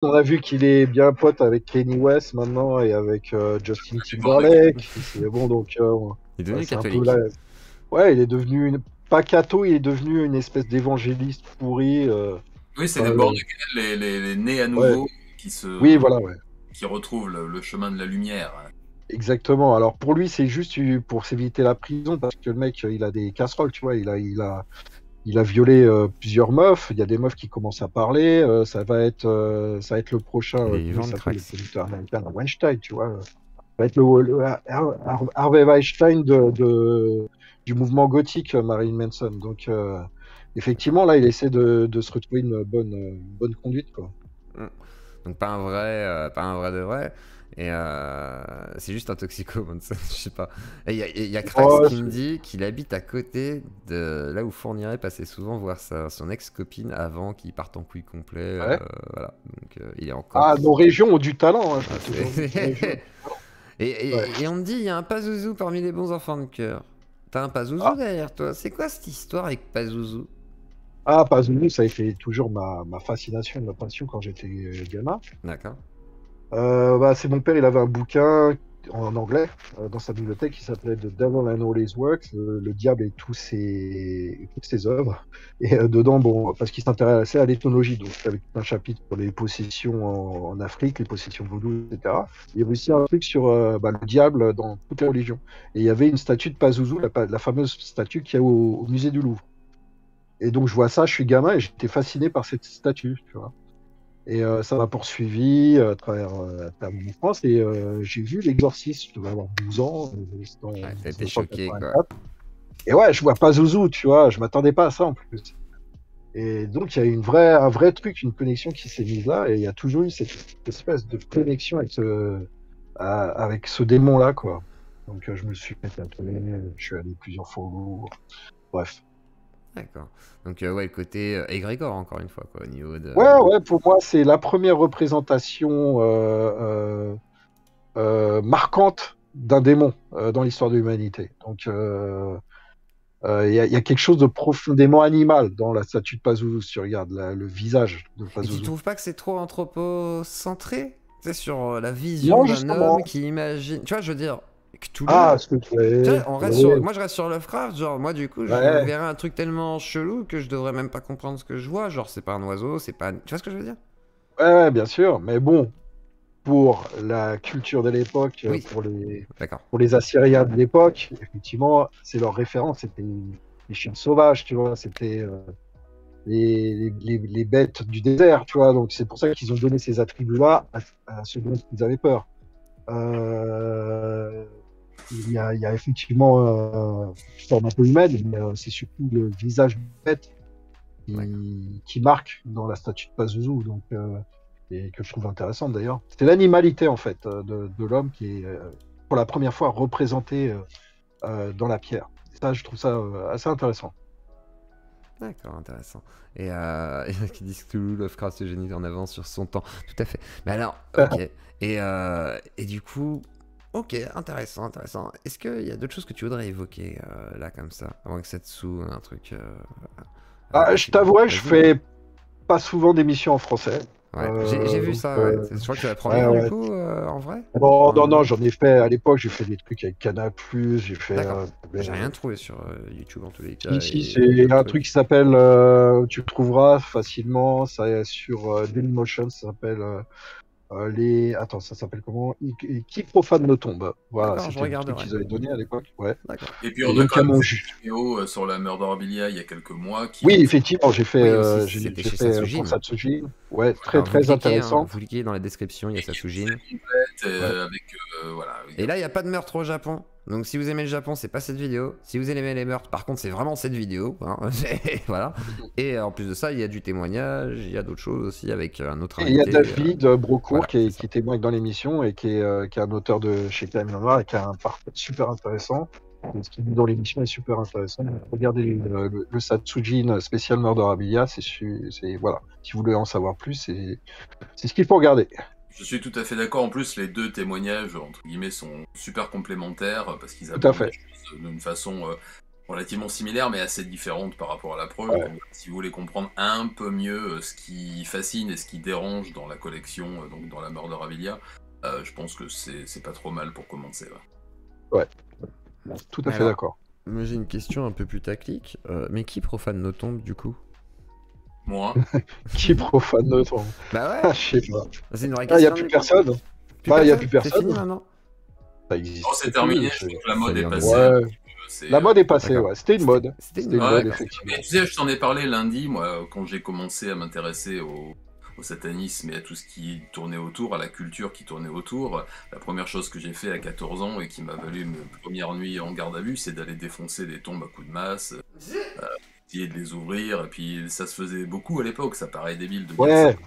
On a vu qu'il est bien pote avec Kanye West maintenant et avec Justin Ça dépend de quel- Timberlake. C'est bon, donc Il est ouais, devenu c'est un peu là. catholique. Ouais, il est devenu pas catho, il est devenu une espèce d'évangéliste pourri. Oui, c'est les Enfin, born again, les nés à ouais. nouveau Oui, voilà, ouais. qui retrouvent le chemin de la lumière. Exactement. Alors pour lui, c'est juste pour s'éviter la prison parce que le mec, il a des casseroles, tu vois. Il a violé plusieurs meufs. Il y a des meufs qui commencent à parler. Ça va être le prochain. Et il Comment il vend le s'appelle crack. le producteur américain, Weinstein, tu vois. Ça va être Harvey Weinstein du mouvement gothique, Marilyn Manson. Donc effectivement, là, il essaie de se retrouver une bonne conduite, quoi. Mm. Donc pas un vrai de vrai. Et c'est juste un toxico, Manson, je sais pas. Et il y a Krax Oh, qui me dit qu'il habite à côté de là où Fourniret passait souvent voir son ex-copine avant qu'il parte en couille complet. ouais. Voilà. Donc il est en Ah, Corse. nos régions ont du talent, hein, je Ah, peux toujours dire que nos régions ont c'est- du talent. et, Ouais. et on me dit, il y a un Pazouzou parmi les bons enfants de cœur. T'as un Pazouzou Ah, derrière toi. C'est quoi cette histoire avec Pazouzou? Pasolini, ça a été toujours ma fascination, ma passion quand j'étais gamin. D'accord. C'est mon père, il avait un bouquin en anglais dans sa bibliothèque qui s'appelait The Devil and All His Works, le diable et toutes ses œuvres. Et dedans, bon, parce qu'il s'intéressait à l'ethnologie, donc avec un chapitre sur les possessions en Afrique, les possessions vaudou, etc. Il y avait aussi un truc sur le diable dans toutes les religions. Et il y avait une statue de Pazuzu, la fameuse statue qu'il y a au musée du Louvre. Et donc je vois ça, je suis gamin et j'étais fasciné par cette statue, tu vois. Et ça m'a poursuivi à travers mon enfance. Et j'ai vu L'Exorciste, je devais avoir 12 ans, c'était en Ouais, t'as été choqué, quoi. 1984. Et ouais, je vois pas Zouzou, tu vois, je m'attendais pas à ça en plus. Et donc il y a un vrai truc, une connexion qui s'est mise là, et il y a toujours eu cette espèce de connexion avec ce démon-là, quoi. Donc je me suis fait tatouer, je suis allé plusieurs fois au Louvre. Bref. D'accord. Donc, ouais, le côté égrégore, encore une fois, quoi, au niveau de. Ouais, pour moi, c'est la première représentation marquante d'un démon dans l'histoire de l'humanité. Donc, il y a quelque chose de profondément animal dans la statue de Pazuzu, si tu regardes le visage de Et tu Pazuzu. trouves pas que c'est trop anthropocentré? Tu sais, sur la vision Non, d'un homme justement. qui imagine. Tu vois, je veux dire, Cthulhu. Ah, ce que tu Tu es. sais, on reste sur. Ouais, Moi, je reste sur Lovecraft. Genre, moi, du coup, je ouais, verrais un truc tellement chelou que je devrais même pas comprendre ce que je vois. Genre, c'est pas un oiseau, c'est pas. Tu vois ce que je veux dire? ouais, bien sûr. Mais bon, pour la culture de l'époque, Oui. D'accord. pour les Assyriens de l'époque, effectivement, c'est leur référence. C'était les chiens sauvages, tu vois. C'était les bêtes du désert, tu vois. Donc c'est pour ça qu'ils ont donné ces attributs-là à ceux dont ils avaient peur. Euh, il y a effectivement une forme un peu humaine, mais c'est surtout le visage de bête D'accord. qui marque dans la statue de Pazuzu, donc, et que je trouve intéressante d'ailleurs. C'est l'animalité en fait de l'homme qui est pour la première fois représenté dans la pierre. Ça, je trouve ça assez intéressant. D'accord, intéressant. Et il y en a qui disent que Lovecraft se génie en avance sur son temps. Tout à fait. Mais alors, ok. Et du coup, ok, intéressant, intéressant. Est-ce qu'il y a d'autres choses que tu voudrais évoquer là comme ça, avant que ça te saoule, un truc Je particulier? t'avouerai, je Vas-y, hein. fais pas souvent d'émissions en français. Ouais, j'ai vu Donc, ça, ouais. Je crois que tu vas prendre ouais, bien du ouais. coup, en vrai. Non, non, Enfin, non, j'en ai fait à l'époque, j'ai fait des trucs avec Canal+, j'ai fait d'accord. J'ai mais, rien trouvé sur YouTube en tous les cas si, et c'est d'autres un truc trucs. qui s'appelle, tu le trouveras facilement, ça est sur Dailymotion, ça s'appelle attends, ça s'appelle comment? Qui profane nos tombes. Voilà, D'accord, je c'était le truc regarderai. qu'ils avaient donné à l'époque, ouais. D'accord. Et puis Et on a donc, il quand y a même mon fait jus. une vidéo sur la Murderabilia il y a quelques mois Oui, qui effectivement, Oui, aussi, j'ai c'était chez fait pour Satsujin. Satsujin. Ouais, très, Alors très hein, intéressant. vous cliquez dans la description, il y a et qui est Satsujin. très complète Ouais. avec voilà. Et là, il n'y a pas de meurtre au Japon. Donc si vous aimez le Japon, c'est pas cette vidéo. Si vous aimez les meurtres, par contre, c'est vraiment cette vidéo. Hein. Voilà. Et en plus de ça, il y a du témoignage, il y a d'autres choses aussi avec un autre Et il y a invité. David Brocourt Voilà, c'est ça. qui témoigne dans l'émission et qui est un auteur de chez Time Noir et qui a un parcours super intéressant. Et ce qu'il dit dans l'émission est super intéressant. Donc, regardez le Satsujin spécial Murderabilia, voilà. Si vous voulez en savoir plus, c'est ce qu'il faut regarder. Je suis tout à fait d'accord. En plus, les deux témoignages, entre guillemets, sont super complémentaires parce qu'ils Tout à abordent fait. les choses d'une façon relativement similaires, mais assez différentes par rapport à la preuve. Ouais. Donc, si vous voulez comprendre un peu mieux ce qui fascine et ce qui dérange dans la collection, donc dans la Murderabilia, je pense que c'est pas trop mal pour commencer. Ouais. Ouais, tout à Mais fait alors, d'accord. moi j'ai une question un peu putaclic. Mais qui profane nos tombes du coup? Moi, Qui profane notre temps? Bah Ah, ouais, je sais pas. c'est une vraie Ah, il n'y a question plus du coup. personne. Plus Bah, il n'y a personne? plus C'est fini personne. maintenant? Ça non, existe c'est plus. terminé. Je crois que la mode Salut, est en passée désolé. un Ouais. petit peu. La mode est passée, D'accord. ouais. C'était une mode. C'était C'était une une mode, mode, d'accord. effectivement. Mais tu sais, je t'en ai parlé lundi, moi, quand j'ai commencé à m'intéresser au satanisme et à tout ce qui tournait autour, à la culture qui tournait autour. La première chose que j'ai fait à 14 ans et qui m'a valu mes premières nuits en garde à vue, c'est d'aller défoncer des tombes à coups de masse, essayer de les ouvrir, et puis ça se faisait beaucoup à l'époque, ça paraît débile de dire ça. Ouais,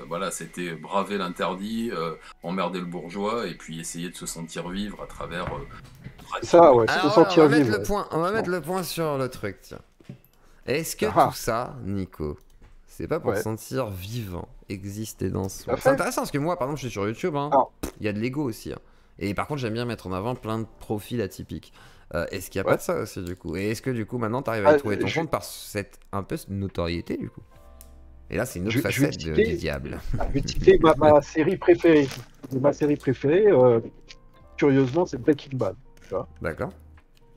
Voilà, c'était braver l'interdit, emmerder le bourgeois, et puis essayer de se sentir vivre à travers c'est ça, pratiquement. ouais. Se Alors voilà, on sentir va mettre vivre. le point, on va mettre le point sur le truc, tiens. Est-ce que Ah, tout ça, Nico, c'est pas pour se ouais. sentir vivant, exister dans Tout soi? à C'est fait. intéressant parce que moi, par exemple, je suis sur YouTube, hein, Alors, il y a de l'ego aussi, hein. Et par contre, j'aime bien mettre en avant plein de profils atypiques. Est-ce qu'il n'y a pas ouais. de ça aussi, du coup? Et est-ce que, du coup, maintenant, t'arrives à y Ah, trouver ton je, compte par cette un peu notoriété, du coup? Et là, c'est une autre je vais facette du citer, diable. je vais citer ma série préférée. Ma série préférée, curieusement, c'est Breaking Bad. Tu vois. D'accord?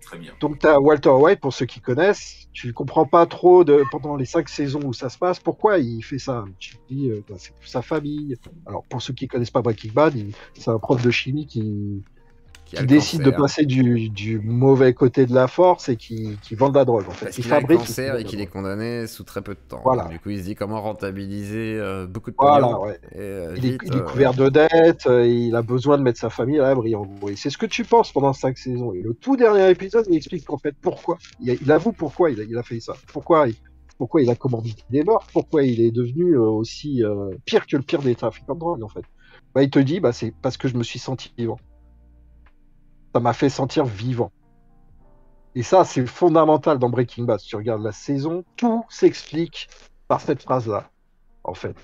Très bien. Donc, tu as Walter White, pour ceux qui connaissent. Tu comprends pas trop pendant les 5 saisons où ça se passe, pourquoi il fait ça. Tu te dis, bah, c'est pour sa famille. Alors, pour ceux qui connaissent pas Breaking Bad, c'est un prof de chimie Qui a qui le décide de cancer. passer du mauvais côté de la force et qui vend de la drogue, en fait. Parce Il qu'il a le fabrique et qui cancer vend et de la qu'il est drogue. condamné sous très peu de temps. Donc, Voilà, du coup, il se dit comment rentabiliser beaucoup de voilà, pognon ouais. et Il est, vite. il est couvert de dettes, il a besoin de mettre sa famille à l'abri, en gros. Et c'est ce que tu penses pendant 5 saisons. Et le tout dernier épisode, il explique qu'en fait pourquoi. Il avoue pourquoi il a fait ça. Pourquoi il a commandité des morts, pourquoi il est devenu aussi pire que le pire des trafiquants de drogue, en fait. Bah, il te dit, bah, c'est parce que je me suis senti vivant. Ça m'a fait sentir vivant. Et ça, c'est fondamental dans Breaking Bad. Si tu regardes la saison, tout s'explique par cette phrase-là, en fait.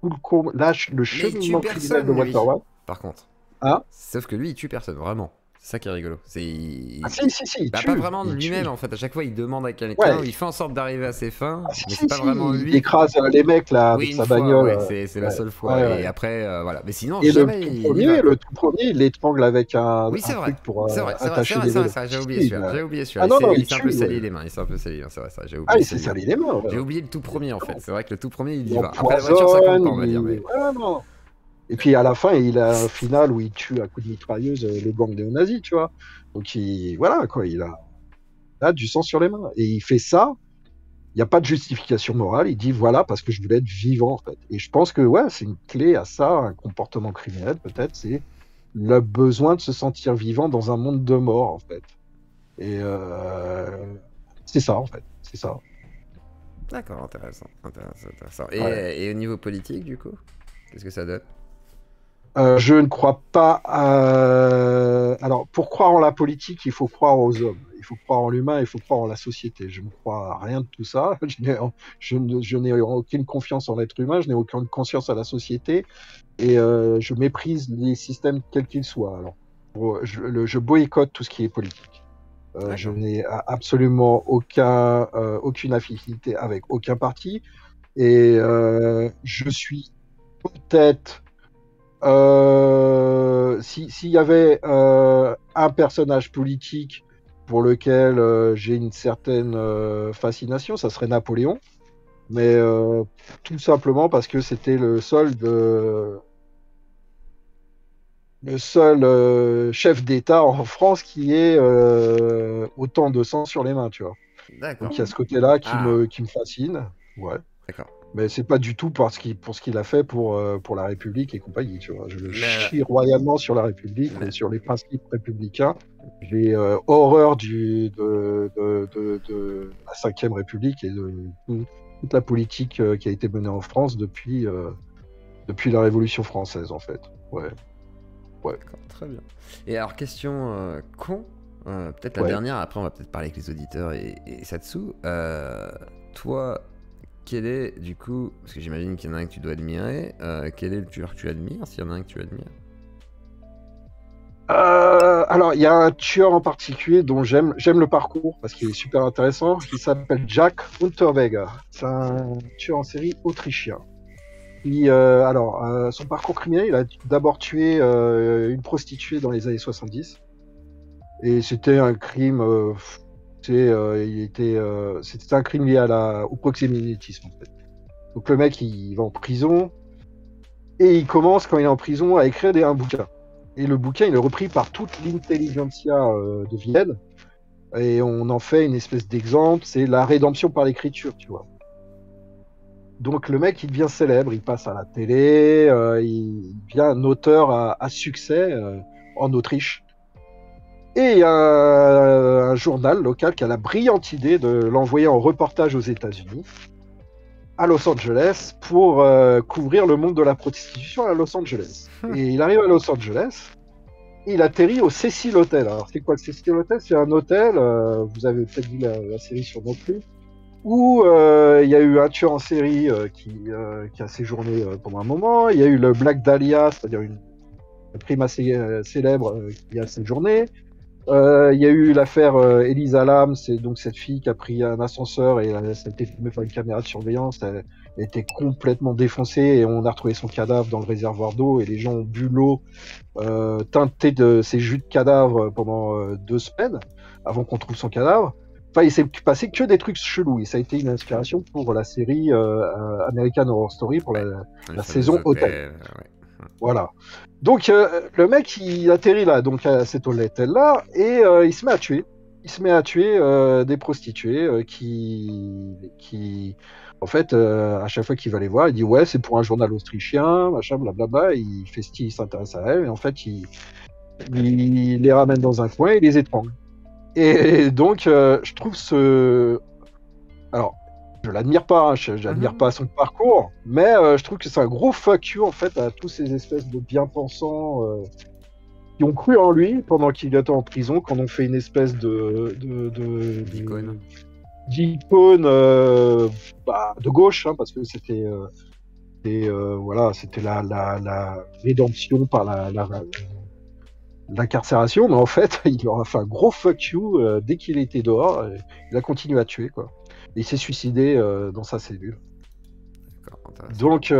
Là, le Mais il tue cheminement criminel de personne, lui. Walter White. Par contre. Hein? Sauf que lui, il tue personne, vraiment. C'est ça qui est rigolo. Ah, si, il Bah, tue. pas vraiment de Il lui-même, tue. en fait. À chaque fois, il demande à quelqu'un, Ouais. il fait en sorte d'arriver à ses fins, Ah, si, mais si, c'est pas si, vraiment il lui. écrase les mecs là Oui, avec une sa fois, bagnole. ouais, c'est la seule fois. Ouais, Et ouais. après, voilà. Mais sinon, Et jamais il y va, le quoi. tout premier, il l'étrangle avec Oui, c'est un vrai. truc pour C'est vrai, c'est vrai, c'est attacher vrai, des c'est vrai, vélos. ça, j'ai Si, oublié si, celui-là. J'ai oublié celui-là. Ah non, non, Il il s'est un peu tue. sali les mains. Il s'est un peu sali les mains, c'est vrai, ça, j'ai Ah, oublié il s'est celui-là. salé les mains. Ouais. J'ai oublié le tout premier, en fait. C'est vrai que le tout premier, il y Il va. Après, la voiture, ça compte empoisonne. pas, on va dire. Mais... Ouais, non. Et puis à la fin, il a un final où il tue à coups de mitrailleuse le gang néo-nazis, tu vois. Donc voilà, quoi, il a du sang sur les mains. Et il fait ça. Il n'y a pas de justification morale. Il dit voilà, parce que je voulais être vivant, en fait. Et je pense que ouais, c'est une clé à ça, un comportement criminel, peut-être, c'est le besoin de se sentir vivant dans un monde de mort, en fait. Et c'est ça, en fait. C'est ça. D'accord, intéressant. Intéressant. Ouais. Et au niveau politique, du coup, qu'est-ce que ça donne? Je ne crois pas. Alors, pour croire en la politique, il faut croire aux hommes. Il faut croire en l'humain, il faut croire en la société. Je ne crois à rien de tout ça. Je n'ai aucune confiance en l'être humain, je n'ai aucune conscience à la société. Et je méprise les systèmes quels qu'ils soient. Alors, je boycotte tout ce qui est politique. Je D'accord. n'ai absolument aucune affinité avec aucun parti. Et je suis peut-être s'il y avait un personnage politique pour lequel j'ai une certaine fascination, ça serait Napoléon, mais tout simplement parce que c'était le seul chef d'État en France qui ait autant de sang sur les mains, tu vois. D'accord. Donc il y a ce côté-là Ah, qui me fascine, ouais. d'accord. Mais c'est pas du tout pour ce qu'il a fait pour la République et compagnie, tu vois. Je le Mais, chie royalement sur la République mais- et sur les principes républicains. J'ai horreur de la Cinquième République et de toute la politique qui a été menée en France depuis la Révolution française, en fait. Ouais, D'accord, très bien. Et alors, question con, peut-être la ouais. dernière, après on va peut-être parler avec les auditeurs et Satsu. Toi, quel est, du coup, parce que j'imagine qu'il y en a un que tu dois admirer, quel est le tueur que tu admires, s'il y en a un que tu admires? Alors, il y a un tueur en particulier dont j'aime le parcours parce qu'il est super intéressant. Il s'appelle Jack Unterweger. C'est un tueur en série autrichien. Son parcours criminel, il a d'abord tué une prostituée dans les années 70. Et c'était un crime, c'était un crime lié au proxénétisme en fait. Donc le mec, il va en prison et il commence quand il est en prison à écrire un bouquin. Et le bouquin, il est repris par toute l'intelligentsia de Vienne et on en fait une espèce d'exemple. C'est la rédemption par l'écriture, tu vois. Donc le mec, il devient célèbre, il passe à la télé, il devient un auteur à succès en Autriche. Et il y a un journal local qui a la brillante idée de l'envoyer en reportage aux États-Unis, à Los Angeles, pour couvrir le monde de la prostitution à Los Angeles. Et il arrive à Los Angeles, et il atterrit au Cecil Hotel. Alors c'est quoi le Cecil Hotel? C'est un hôtel, vous avez peut-être vu la série sur Netflix, où il y a eu un tueur en série qui a séjourné pendant un moment. Il y a eu le Black Dahlia, c'est-à-dire une crime assez célèbre qui a séjourné. Il y a eu l'affaire Elisa Lam, c'est donc cette fille qui a pris un ascenseur et ça a été filmé par une caméra de surveillance. Elle était complètement défoncée et on a retrouvé son cadavre dans le réservoir d'eau et les gens ont bu l'eau teintée de ces jus de cadavre pendant 2 semaines avant qu'on trouve son cadavre. Enfin, il s'est passé que des trucs chelous et ça a été une inspiration pour la série American Horror Story pour la saison Hotel. Voilà. Donc le mec il atterrit là, donc à cet hôtel-là, et il se met à tuer. Il se met à tuer des prostituées qui en fait, à chaque fois qu'il va les voir, il dit ouais c'est pour un journal autrichien, machin, blablabla. Il fait style, il s'intéresse à elles, et en fait il les ramène dans un coin et il les étrangle. Et donc je trouve alors je l'admire pas, hein, j'admire pas son parcours, mais je trouve que c'est un gros fuck you en fait à tous ces espèces de bien-pensants qui ont cru en lui pendant qu'il était en prison, qu'on ont fait une espèce d'icône de gauche, hein, parce que c'était c'était la rédemption par l'incarcération, mais en fait il leur a fait un gros fuck you dès qu'il était dehors, il a continué à tuer quoi. Et il s'est suicidé dans sa cellule. Donc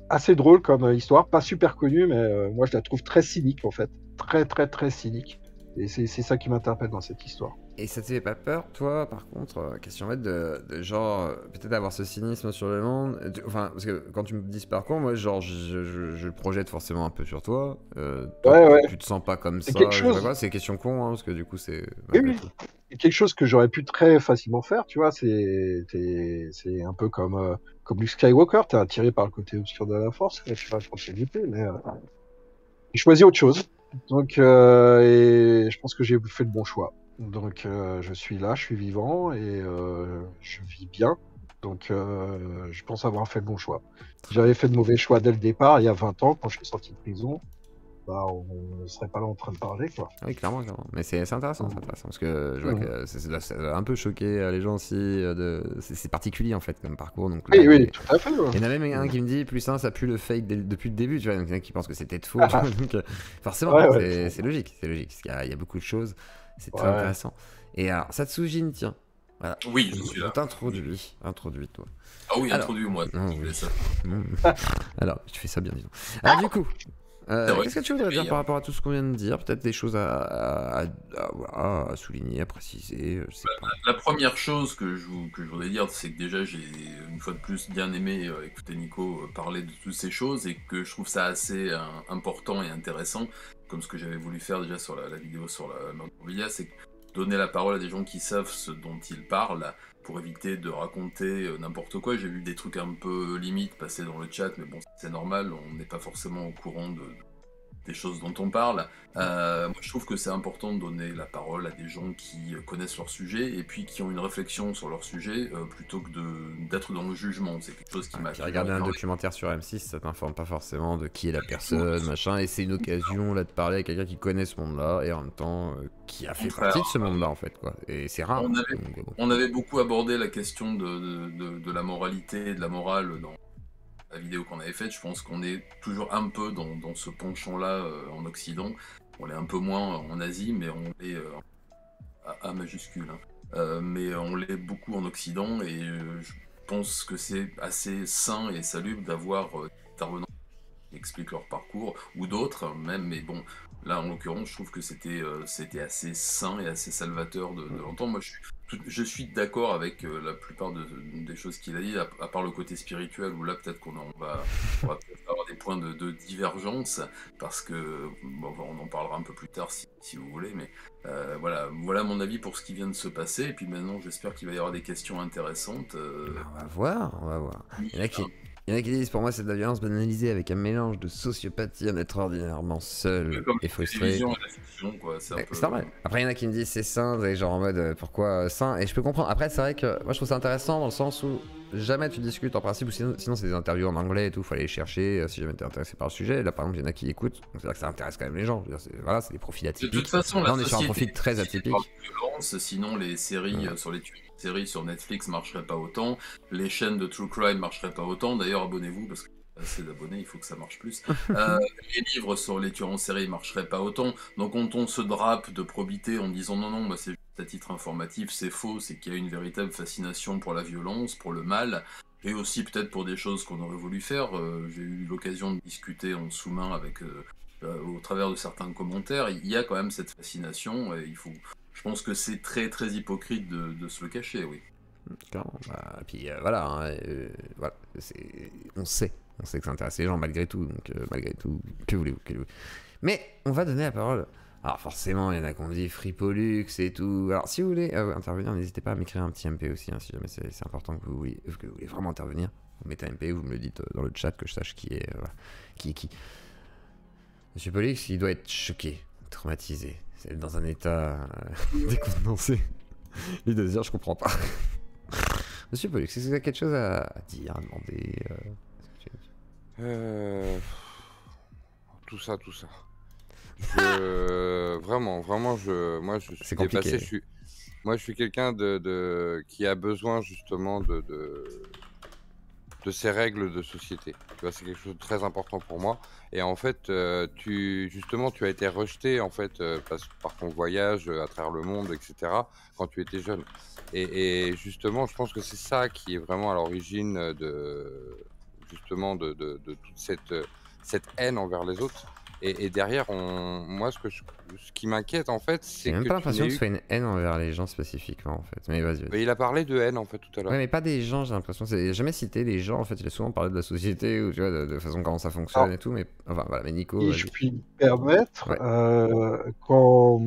assez drôle comme histoire, pas super connue, mais moi je la trouve très cynique en fait, très très très cynique. Et c'est ça qui m'interpelle dans cette histoire. Et ça te fait pas peur, toi, par contre, question bête, de genre, peut-être avoir ce cynisme sur le monde enfin, parce que quand tu me dis ce parcours, moi, genre, je le projette forcément un peu sur toi. Ouais. Tu te sens pas comme ça, c'est question con, hein, parce que du coup, c'est... Oui. C'est quelque chose que j'aurais pu très facilement faire, tu vois, c'est un peu comme Luke Skywalker, t'es attiré par le côté obscur de la force, tu vas franchir l'épée, mais j'ai choisi autre chose. Donc, et je pense que j'ai fait le bon choix. Donc, je suis là, je suis vivant et je vis bien. Donc, je pense avoir fait le bon choix. Si j'avais fait de mauvais choix dès le départ, il y a 20 ans, quand je suis sorti de prison, bah, on ne serait pas là en train de parler, quoi. Oui, clairement. Mais c'est intéressant, parce que je vois que ça a un peu choqué les gens aussi. C'est particulier, en fait, comme parcours. Donc, oui, tout à fait. Ouais. Il y en a même un qui me dit, plus ça pue le fake depuis le début, tu vois. Donc, il y en a qui pensent que c'est peut-être faux. Donc, forcément, c'est logique. Parce qu'il y a beaucoup de choses. C'est très intéressant. Et alors, Satsujin, tiens. Voilà. Oui, je suis là. Introduis, toi. Ah oui, introduis-moi. Ça. Alors, tu fais ça bien, disons. Alors, du coup... qu'est-ce que tu voudrais dire par rapport à tout ce qu'on vient de dire? Peut-être des choses à souligner, à préciser, je sais pas. La première chose que je voudrais dire, c'est que déjà j'ai une fois de plus bien aimé écouter Nico parler de toutes ces choses et que je trouve ça assez important et intéressant, comme ce que j'avais voulu faire déjà sur la vidéo sur la Mordovia, c'est donner la parole à des gens qui savent ce dont ils parlent, pour éviter de raconter n'importe quoi. J'ai vu des trucs un peu limites passer dans le chat, mais bon, c'est normal, on n'est pas forcément au courant des choses dont on parle. Moi, je trouve que c'est important de donner la parole à des gens qui connaissent leur sujet et puis qui ont une réflexion sur leur sujet plutôt que d'être dans le jugement. C'est quelque chose qui m'a... Regarder un documentaire sur M6, ça t'informe pas forcément de qui est la personne, machin, et c'est une occasion là de parler à quelqu'un qui connaît ce monde-là et en même temps qui a fait partie de ce monde-là en fait, quoi. Et c'est rare. On avait beaucoup abordé la question de la moralité et de la morale dans la vidéo qu'on avait faite. Je pense qu'on est toujours un peu dans ce penchant-là en Occident. On l'est un peu moins en Asie, mais on l'est A majuscule, hein. Mais on l'est beaucoup en Occident et je pense que c'est assez sain et salubre d'avoir des intervenants qui expliquent leur parcours, ou d'autres même, mais bon, là en l'occurrence, je trouve que c'était assez sain et assez salvateur de l'entendre. Moi, je suis d'accord avec la plupart des choses qu'il a dit, à part le côté spirituel, où là peut-être on va peut-être avoir des points de divergence, parce que, bon, on en parlera un peu plus tard si vous voulez, mais voilà mon avis pour ce qui vient de se passer, et puis maintenant j'espère qu'il va y avoir des questions intéressantes. On va voir, on va voir. Il y en a qui, Hein. il y en a qui disent, pour moi, c'est de la violence banalisée avec un mélange de sociopathie à être ordinairement seul Comme et la frustré. télévision et la fiction, quoi, c'est un peu... C'est normal. Après, il y en a qui me disent c'est sain, et genre en mode pourquoi sain. Et je peux comprendre. Après, c'est vrai que moi je trouve ça intéressant dans le sens où jamais tu discutes en principe, ou sinon c'est des interviews en anglais et tout, faut aller les chercher si jamais t'es intéressé par le sujet. Là par exemple, il y en a qui écoutent, donc c'est-à-dire que ça intéresse quand même les gens. Je veux dire, voilà, c'est des profils De atypiques. toute façon, Là, la on est sur un société profil très atypique. parle de violence, sinon les séries sur les séries sur Netflix marcheraient pas autant, les chaînes de true crime marcheraient pas autant. D'ailleurs, abonnez-vous parce que assez d'abonnés, il faut que ça marche plus. Les livres sur les tueurs en série marcheraient pas autant. Donc quand on se drape de probité en disant non, non, bah, c'est juste à titre informatif, c'est faux, c'est qu'il y a une véritable fascination pour la violence, pour le mal, et aussi peut-être pour des choses qu'on aurait voulu faire. J'ai eu l'occasion de discuter en sous-main avec, au travers de certains commentaires. Il y a quand même cette fascination, et je pense que c'est très très hypocrite de se le cacher, oui. Clairement. Bah, puis voilà, hein, voilà, on sait que ça intéresse les gens malgré tout, donc malgré tout, que voulez-vous, Mais on va donner la parole. Alors forcément, il y en a qui ont dit Fripolux et tout. Alors si vous voulez intervenir, n'hésitez pas à m'écrire un petit MP aussi, hein, si jamais c'est important que vous voulez vraiment intervenir. Vous mettez un MP, vous me le dites dans le chat que je sache qui est qui. Monsieur Polux, il doit être choqué, traumatisé, c'est dans un état décontenancé. Il doit se dire je comprends pas. Monsieur Polux, est-ce que vous avez quelque chose à dire, à demander Tout ça. Vraiment, moi je suis C'est compliqué. dépassé. Moi je suis quelqu'un qui a besoin justement de ces règles de société. Tu vois, c'est quelque chose de très important pour moi. Et en fait, tu as été rejeté en fait par ton voyage à travers le monde, etc. quand tu étais jeune. Et justement, je pense que c'est ça qui est vraiment à l'origine de toute cette haine envers les autres. Et derrière, moi, ce qui m'inquiète en fait, c'est J'ai même que pas tu l'impression n'aies que ce eu. soit une haine envers les gens spécifiquement en fait. Mais vas-y. Mais il a parlé de haine en fait tout à l'heure. Ouais, mais pas des gens, j'ai l'impression. C'est jamais cité les gens en fait. Il a souvent parlé de la société ou tu vois de façon comment ça fonctionne et tout. Mais enfin voilà. Mais Nico. Si je puis me permettre, Ouais. quand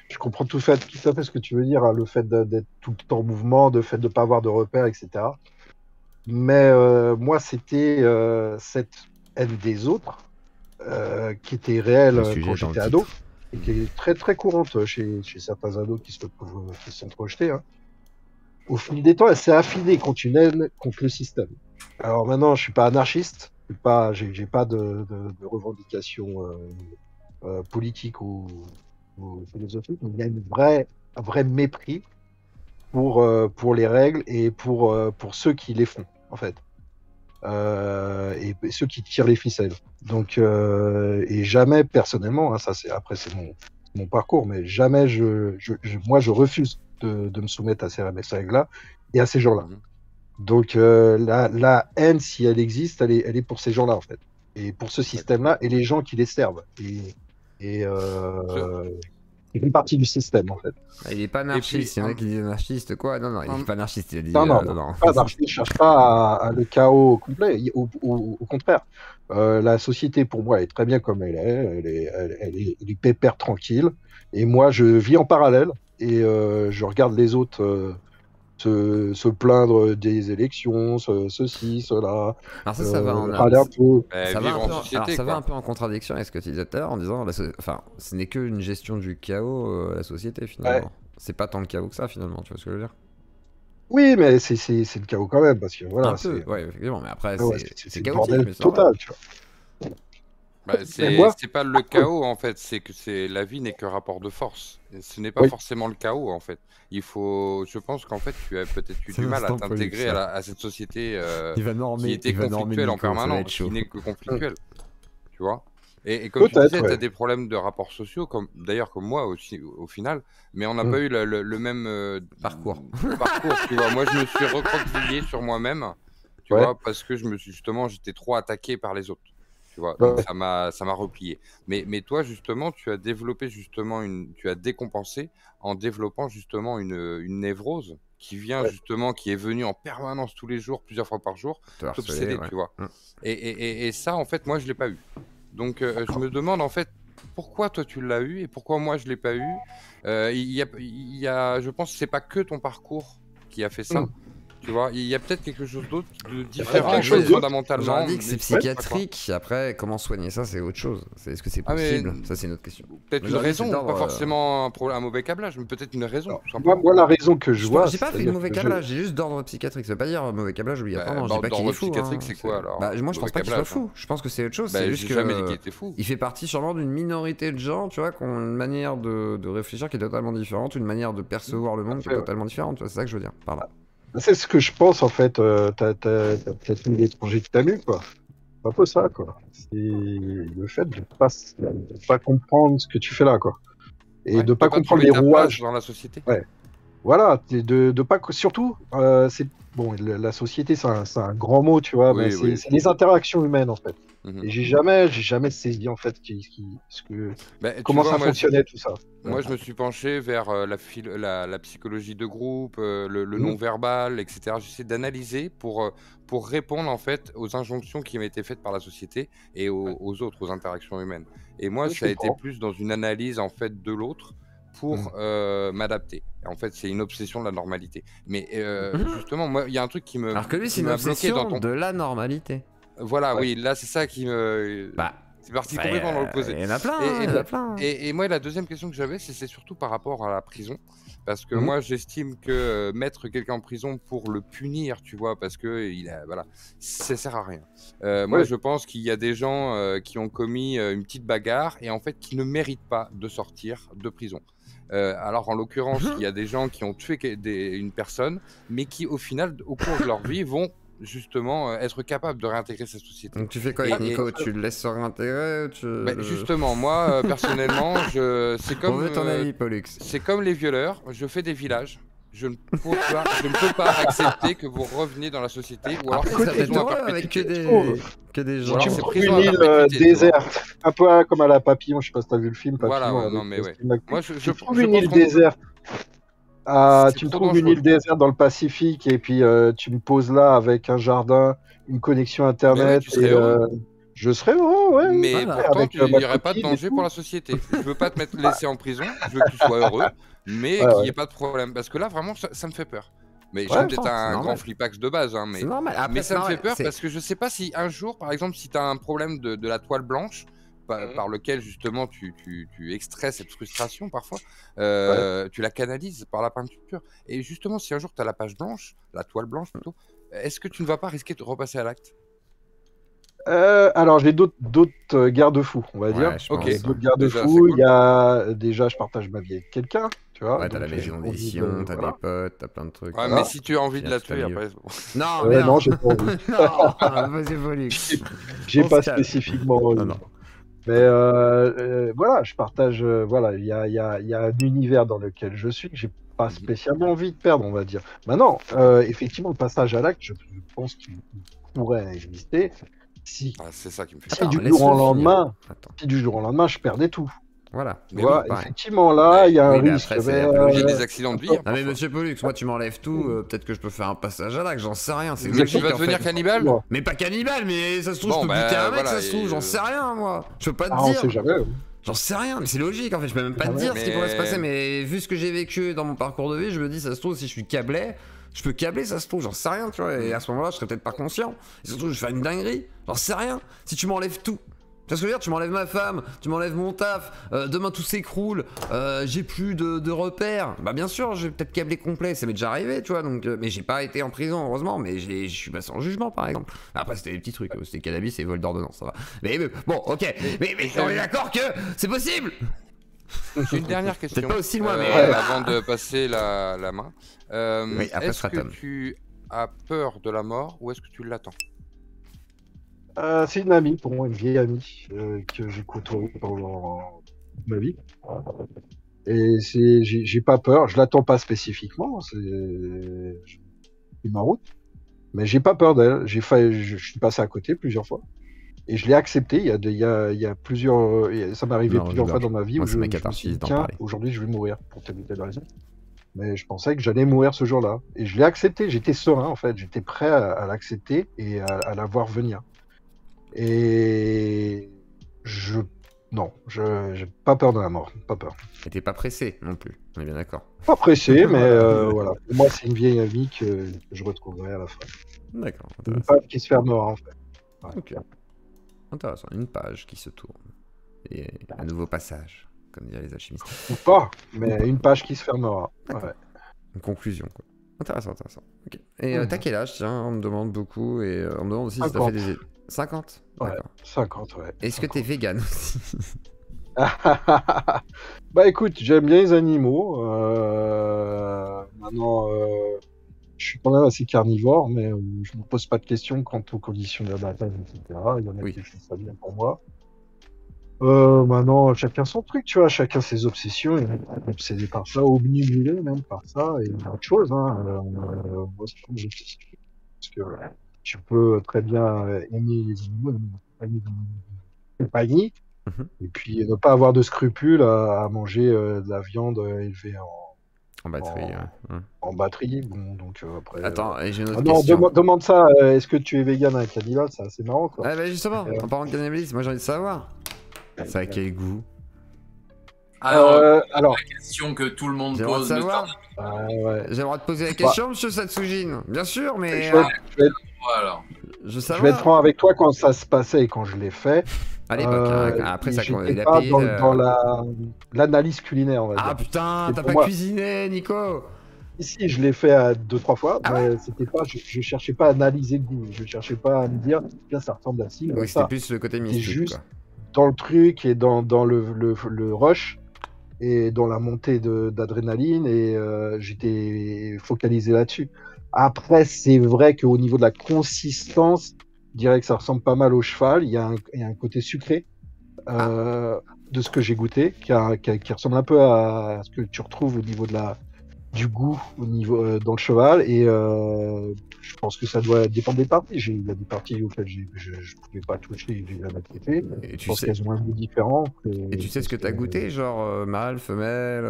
je comprends tout à fait ce que tu veux dire, hein, le fait d'être tout le temps en mouvement, le fait de ne pas avoir de repères, etc. Mais moi, c'était cette haine des autres qui était réelle Le sujet quand dans le j'étais ado titre. et qui est très très courante chez certains ados qui se sont projetés. Hein. Au fil des temps, elle s'est affinée contre une haine contre le système. Alors maintenant, je suis pas anarchiste, j'ai pas de revendications politiques ou philosophiques, mais il y a un vrai mépris pour les règles et pour ceux qui les font, en fait. Et ceux qui tirent les ficelles. Donc, et jamais personnellement, hein, ça c'est mon parcours, mais jamais moi je refuse de me soumettre à ces règles-là et à ces gens-là. Donc la haine, si elle existe, elle est pour ces gens-là en fait, et pour ce système-là et les gens qui les servent. Et il fait partie du système en fait. Il est pas anarchiste. Il y en a qui disent anarchiste quoi. Non, il est pas anarchiste. Il a dit. Non, pas anarchiste. Je cherche pas à le chaos complet. Au contraire, la société pour moi est très bien comme elle est. Elle est pépère tranquille. Et moi, je vis en parallèle et je regarde les autres se plaindre des élections, ceci, cela. Alors ça va en râler un peu. Ça va un peu en contradiction avec ce que tu disais tout à l'heure en disant, enfin, ce n'est qu'une gestion du chaos la société finalement. Ouais. C'est pas tant le chaos que ça finalement, tu vois ce que je veux dire? Oui, mais c'est le chaos quand même parce que voilà. Un peu, ouais, effectivement, mais après c'est le bordel total, tu vois. Bah, c'est pas le chaos en fait, c'est que la vie n'est que rapport de force. Et ce n'est pas forcément le chaos en fait. Je pense qu'en fait tu as peut-être eu du mal à t'intégrer à cette société qui était conflictuelle en permanence, qui n'est que conflictuelle. Tu vois. Et comme tu Peut-être, disais, tu as ouais. des problèmes de rapports sociaux, d'ailleurs comme moi aussi au final, mais on n'a Mm. pas eu le même Parcours. parcours, tu vois. Moi, je me suis recroquevillé sur moi-même, tu Ouais, vois, parce que j'étais trop attaqué par les autres, tu vois. Donc ouais, ça m'a replié. Mais toi, justement, tu as développé tu as décompensé en développant justement une névrose qui vient ouais. justement, qui est venue en permanence tous les jours, plusieurs fois par jour, Te harceler, t'obséder, ouais. tu vois. Et ça, en fait, moi, je l'ai pas eu. Donc, je me demande en fait pourquoi toi tu l'as eu et pourquoi moi je l'ai pas eu. Je pense que c'est pas que ton parcours qui a fait ça. Mm. Tu vois, il y a peut-être quelque chose d'autre de Il y a peut-être différent Alors, en quelque fait, chose d'autre. j'aurais fondamentalement. dit que c'est Mais je sais pas quoi. psychiatrique. Après, comment soigner ça, c'est autre chose. Est-ce que c'est Ah mais possible? Ça, c'est une autre question. peut-être Mais une j'aurais dit que c'est raison, pas d'ordre. forcément un mauvais câblage, mais peut-être une raison, Alors, tout moi, simplement. moi, la raison que je Je vois, j'ai pas fait de c'est-à-dire mauvais que câblage, j'ai juste d'ordre psychiatrique. Ça veut pas dire mauvais câblage obligatoirement. Je dis pas qu'il D'ordre est fou. psychiatrique, Hein. c'est quoi alors? Bah, moi, je pense Mauvais pas qu'il soit câblage, hein. fou. Je pense que c'est autre chose. Bah, C'est j'ai juste jamais dit que qu'il était fou. il fait partie sûrement d'une minorité de gens, tu vois, qui ont une manière de réfléchir qui est totalement différente, une manière de percevoir le monde qui est fait, totalement différente. Tu vois, c'est ça que je veux dire. Pardon. c'est ce que je pense en fait. T'as peut-être mis l'étranger qui t'a mu, quoi. C'est un peu ça, quoi. C'est le fait de pas comprendre ce que tu fais là, quoi. Et Ouais, de de pas pas comprendre trouver les ta place rouages. dans la société. Ouais. Voilà, de pas surtout, c'est bon, la société, c'est un grand mot, tu vois, mais Oui, oui. c'est les interactions humaines en fait. Mhm. Et j'ai jamais saisi en fait Bah, tu comment vois, ça fonctionnait tout ça. moi, je me suis penché vers la psychologie de groupe, le Mhm. non-verbal, etc. J'essaie d'analyser pour répondre en fait aux injonctions qui m'étaient faites par la société et aux autres, aux interactions humaines. Et moi, Oui, je ça a été comprends. plus dans une analyse en fait de l'autre pour m'adapter. Et en fait, c'est une obsession de la normalité. Mais justement, moi, il y a un truc Alors que lui, c'est qui une m'a bloqué dans obsession ton. de la normalité. Voilà, Ouais. oui, là, c'est ça qui me. Bah, C'est parti bah, complètement dans l'opposé. il y en a plein, Et, hein, et il y en la- a plein. et moi, la deuxième question que j'avais, c'est surtout par rapport à la prison. Parce que Mhm. moi, j'estime que mettre quelqu'un en prison pour le punir, tu vois, parce que voilà, ça sert à rien. Moi, Ouais. je pense qu'il y a des gens qui ont commis une petite bagarre et en fait qui ne méritent pas de sortir de prison. Alors, en l'occurrence, il y a des gens qui ont tué une personne, mais qui, au final, au cours de leur vie, vont justement être capables de réintégrer cette société. Donc tu fais quoi avec Et- Nico? Tu le laisses se réintégrer? Bah, justement, moi, personnellement, c'est On veut ton comme, avis, Pollux. c'est comme les violeurs. Je fais des villages. Je ne peux pas accepter que vous reveniez dans la société ou alors Après, c'est ça peut être prison à heureux avec perpétuité. que des Si gens. tu me c'est trouves prison une à île perpétuité, tu vois. déserte, un peu comme à la Papillon, je sais pas si t'as vu le film Voilà, Papillon ouais, avec non, mais ouais. Steve McQueen. Moi, Si tu me trouves je une pense île qu'on déserte, c'est tu me trop trouves une dangereux. île déserte dans le Pacifique et puis tu me poses là avec un jardin, une connexion Mais oui, internet tu et serais heureux. je serais heureux, ouais, Mais Voilà. pourtant, avec il ma n'y aurait pas de copine et danger pour tout. la société. Je veux pas te laisser en prison. Je veux que tu sois heureux, mais Ouais, qu'il n'y ouais. ait pas de problème. Parce que là, vraiment, ça me fait peur. Mais je Ouais, suis Je peut-être comprends, c'est un grand normal. flipax de base, hein, C'est normal. Après, mais c'est ça me fait normal. peur C'est- parce que je sais pas si un jour, par exemple, si tu as un problème de la toile blanche, par lequel justement tu extrais cette frustration parfois, ouais. tu la canalises par la peinture. Et justement, si un jour tu as la page blanche, la toile blanche plutôt, est-ce que tu ne vas pas risquer de repasser à l'acte? Alors j'ai d'autres garde-fous, on va dire. Ouais, je Ok, pense. D'autres déjà, c'est garde-fous, il cool. y a déjà je partage ma vie avec quelqu'un, tu vois. Ouais, t'as la donc j'ai maison pas envie d'édition, t'as voilà. des potes, t'as plein de trucs. Ouais, Voilà. mais si tu as envie de la Finir, tuer c'est mieux. après. Bon. Non, mais Non, j'ai pas envie. non, vas-y, Pollux. J'ai On pas se calme. spécifiquement envie. Non, non. Mais voilà, je partage. Voilà, il y a un univers dans lequel je suis que j'ai pas spécialement envie de perdre, on va dire. Maintenant, effectivement, le passage à l'acte, je pense qu'il pourrait exister si, Ah, c'est ça qui me fait si peur. Attends, du jour au laisse-le finir. lendemain, Attends. si du jour au lendemain, je perdais tout. Voilà. Tu Mais vois, oui, pareil. effectivement, là, il y a un Oui, mais risque. après, c'est mais, la biologie. Il y a des accidents de vie. hein, Non mais parfois. monsieur Pollux, moi tu m'enlèves tout, peut-être que je peux faire un passage à l'acte, j'en sais rien, c'est Mais tu logique vas en devenir fait. cannibale? Bon, Mais pas cannibale, mais ça se trouve Bon, je peux bah, buter un mec, voilà, ça se trouve, et, j'en sais rien moi. Je peux pas te on dire. sait jamais. J'en sais rien, mais c'est logique en fait, je peux même pas te Jamais. dire ce qui pourrait se passer, Mais- mais vu ce que j'ai vécu dans mon parcours de vie, je me dis ça se trouve si je suis câblé, je peux câbler, ça se trouve, j'en sais rien, tu vois, et à ce moment-là je serais peut-être pas conscient. Et surtout je vais faire une dinguerie, j'en sais rien. Si tu m'enlèves tout. Tu vois ce que je veux dire, tu m'enlèves ma femme, tu m'enlèves mon taf, demain tout s'écroule, j'ai plus de repères. Bah bien sûr, je vais peut-être câbler complet, ça m'est déjà arrivé, tu vois, donc, mais j'ai pas été en prison, heureusement, mais je suis passé en jugement par exemple. Après c'était des petits trucs, c'était cannabis et vol d'ordonnance, ça va. Mais bon, ok, mais on est d'accord que c'est possible. J'ai une dernière question. Peut-être pas aussi loin, mais... Avant de passer la main. Oui, après Est-ce sera que Tom. tu as peur de la mort ou est-ce que tu l'attends? C'est une amie, pour moi, une vieille amie que j'ai côtoyée pendant toute ma vie. Et j'ai pas peur, je l'attends pas spécifiquement, c'est ma route, mais j'ai pas peur d'elle. Je suis passé à côté plusieurs fois et je l'ai accepté. Il y a plusieurs, ça m'est arrivé Non, je plusieurs fois rigole. dans ma vie Moi, où c'est je ma me suis catharsis dit, d'en tiens, parler. aujourd'hui je vais mourir pour telle ou telle raison. Mais je pensais que j'allais mourir ce jour-là. Et je l'ai accepté, j'étais serein en fait, j'étais prêt à l'accepter et à la voir venir. Et je... Non, j'ai pas peur de la mort, pas peur. Et t'es pas pressé non plus, on est bien d'accord. Pas pressé, mais Voilà. voilà. Pour moi, c'est une vieille amie que je retrouverai à la fin. D'accord, Une intéressant. page qui se fermera en fait. Ouais. Ok. Intéressant, une page qui se tourne. Et un nouveau passage, comme diraient les alchimistes. Ou pas, mais une page qui se fermera. D'accord. Ouais. Une conclusion, quoi. Intéressant, intéressant. Ok. Et Mhm. t'as quel âge, tiens? On me demande beaucoup, et on me demande aussi si t'as 50. fait des... 50? Ouais, D'accord. 50, ouais. Est-ce que t'es 50. vegan aussi? Bah écoute, j'aime bien les animaux. Maintenant, je suis quand même assez carnivore, mais je me pose pas de questions quant aux conditions d'abattage, etc. Il y en a Oui. qui font ça bien pour moi. Maintenant, chacun son truc, tu vois, chacun ses obsessions. Il y en a qui sont obsédés par ça, obnubilés même par ça, et autre chose. Hein. Moi, c'est comme j'obsession. Parce que tu peux très bien aimer les animaux, aimer les compagnies, Mhm. et puis ne pas avoir de scrupules à manger de la viande élevée En batterie, en, ouais. en batterie. Bon, donc après. Attends, et j'ai une Ah autre non, question. demande ça. Est-ce que tu es vegan avec cannibale? C'est assez marrant, quoi. Ah bah justement, en parlant de cannibalisme, moi j'ai envie de savoir. Ça a quel goût? Alors, Alors, la question que tout le monde J'ai le droit de pose, ne savoir? ouais. J'ai le droit de poser la Bah, question, monsieur Satsujin? Bien sûr, mais... je vais, je vais- pas alors. je veux je vais être savoir. franc avec toi quand ça se passait et quand je l'ai fait. À l'époque, hein, après ça, J'étais il a pas payé... dans l'analyse culinaire, on va Ah dire. putain, Et t'as pour pas moi, cuisiné, Nico? ici, je l'ai fait 2-3 fois, Ah ouais? mais c'était pas, je cherchais pas à analyser le goût. Je cherchais pas à me dire, tiens, ça ressemble à ci ou à Oui, c'était ça. plus le côté C'était mystique, juste quoi. dans le truc et dans le rush et dans la montée d'adrénaline et j'étais focalisé là-dessus. Après, c'est vrai qu'au niveau de la consistance, je dirais que ça ressemble pas mal au cheval. Il y a un côté sucré Ah, de ce que j'ai goûté qui ressemble un peu à ce que tu retrouves au niveau du goût au niveau dans le cheval et je pense que ça doit dépendre des parties. Il y a des parties auxquelles je pouvais pas toucher, j'ai jamais traité. et Je tu pense sais... qu'elles ont un goût différent. Et tu sais ce que t'as goûté, genre mâle, femelle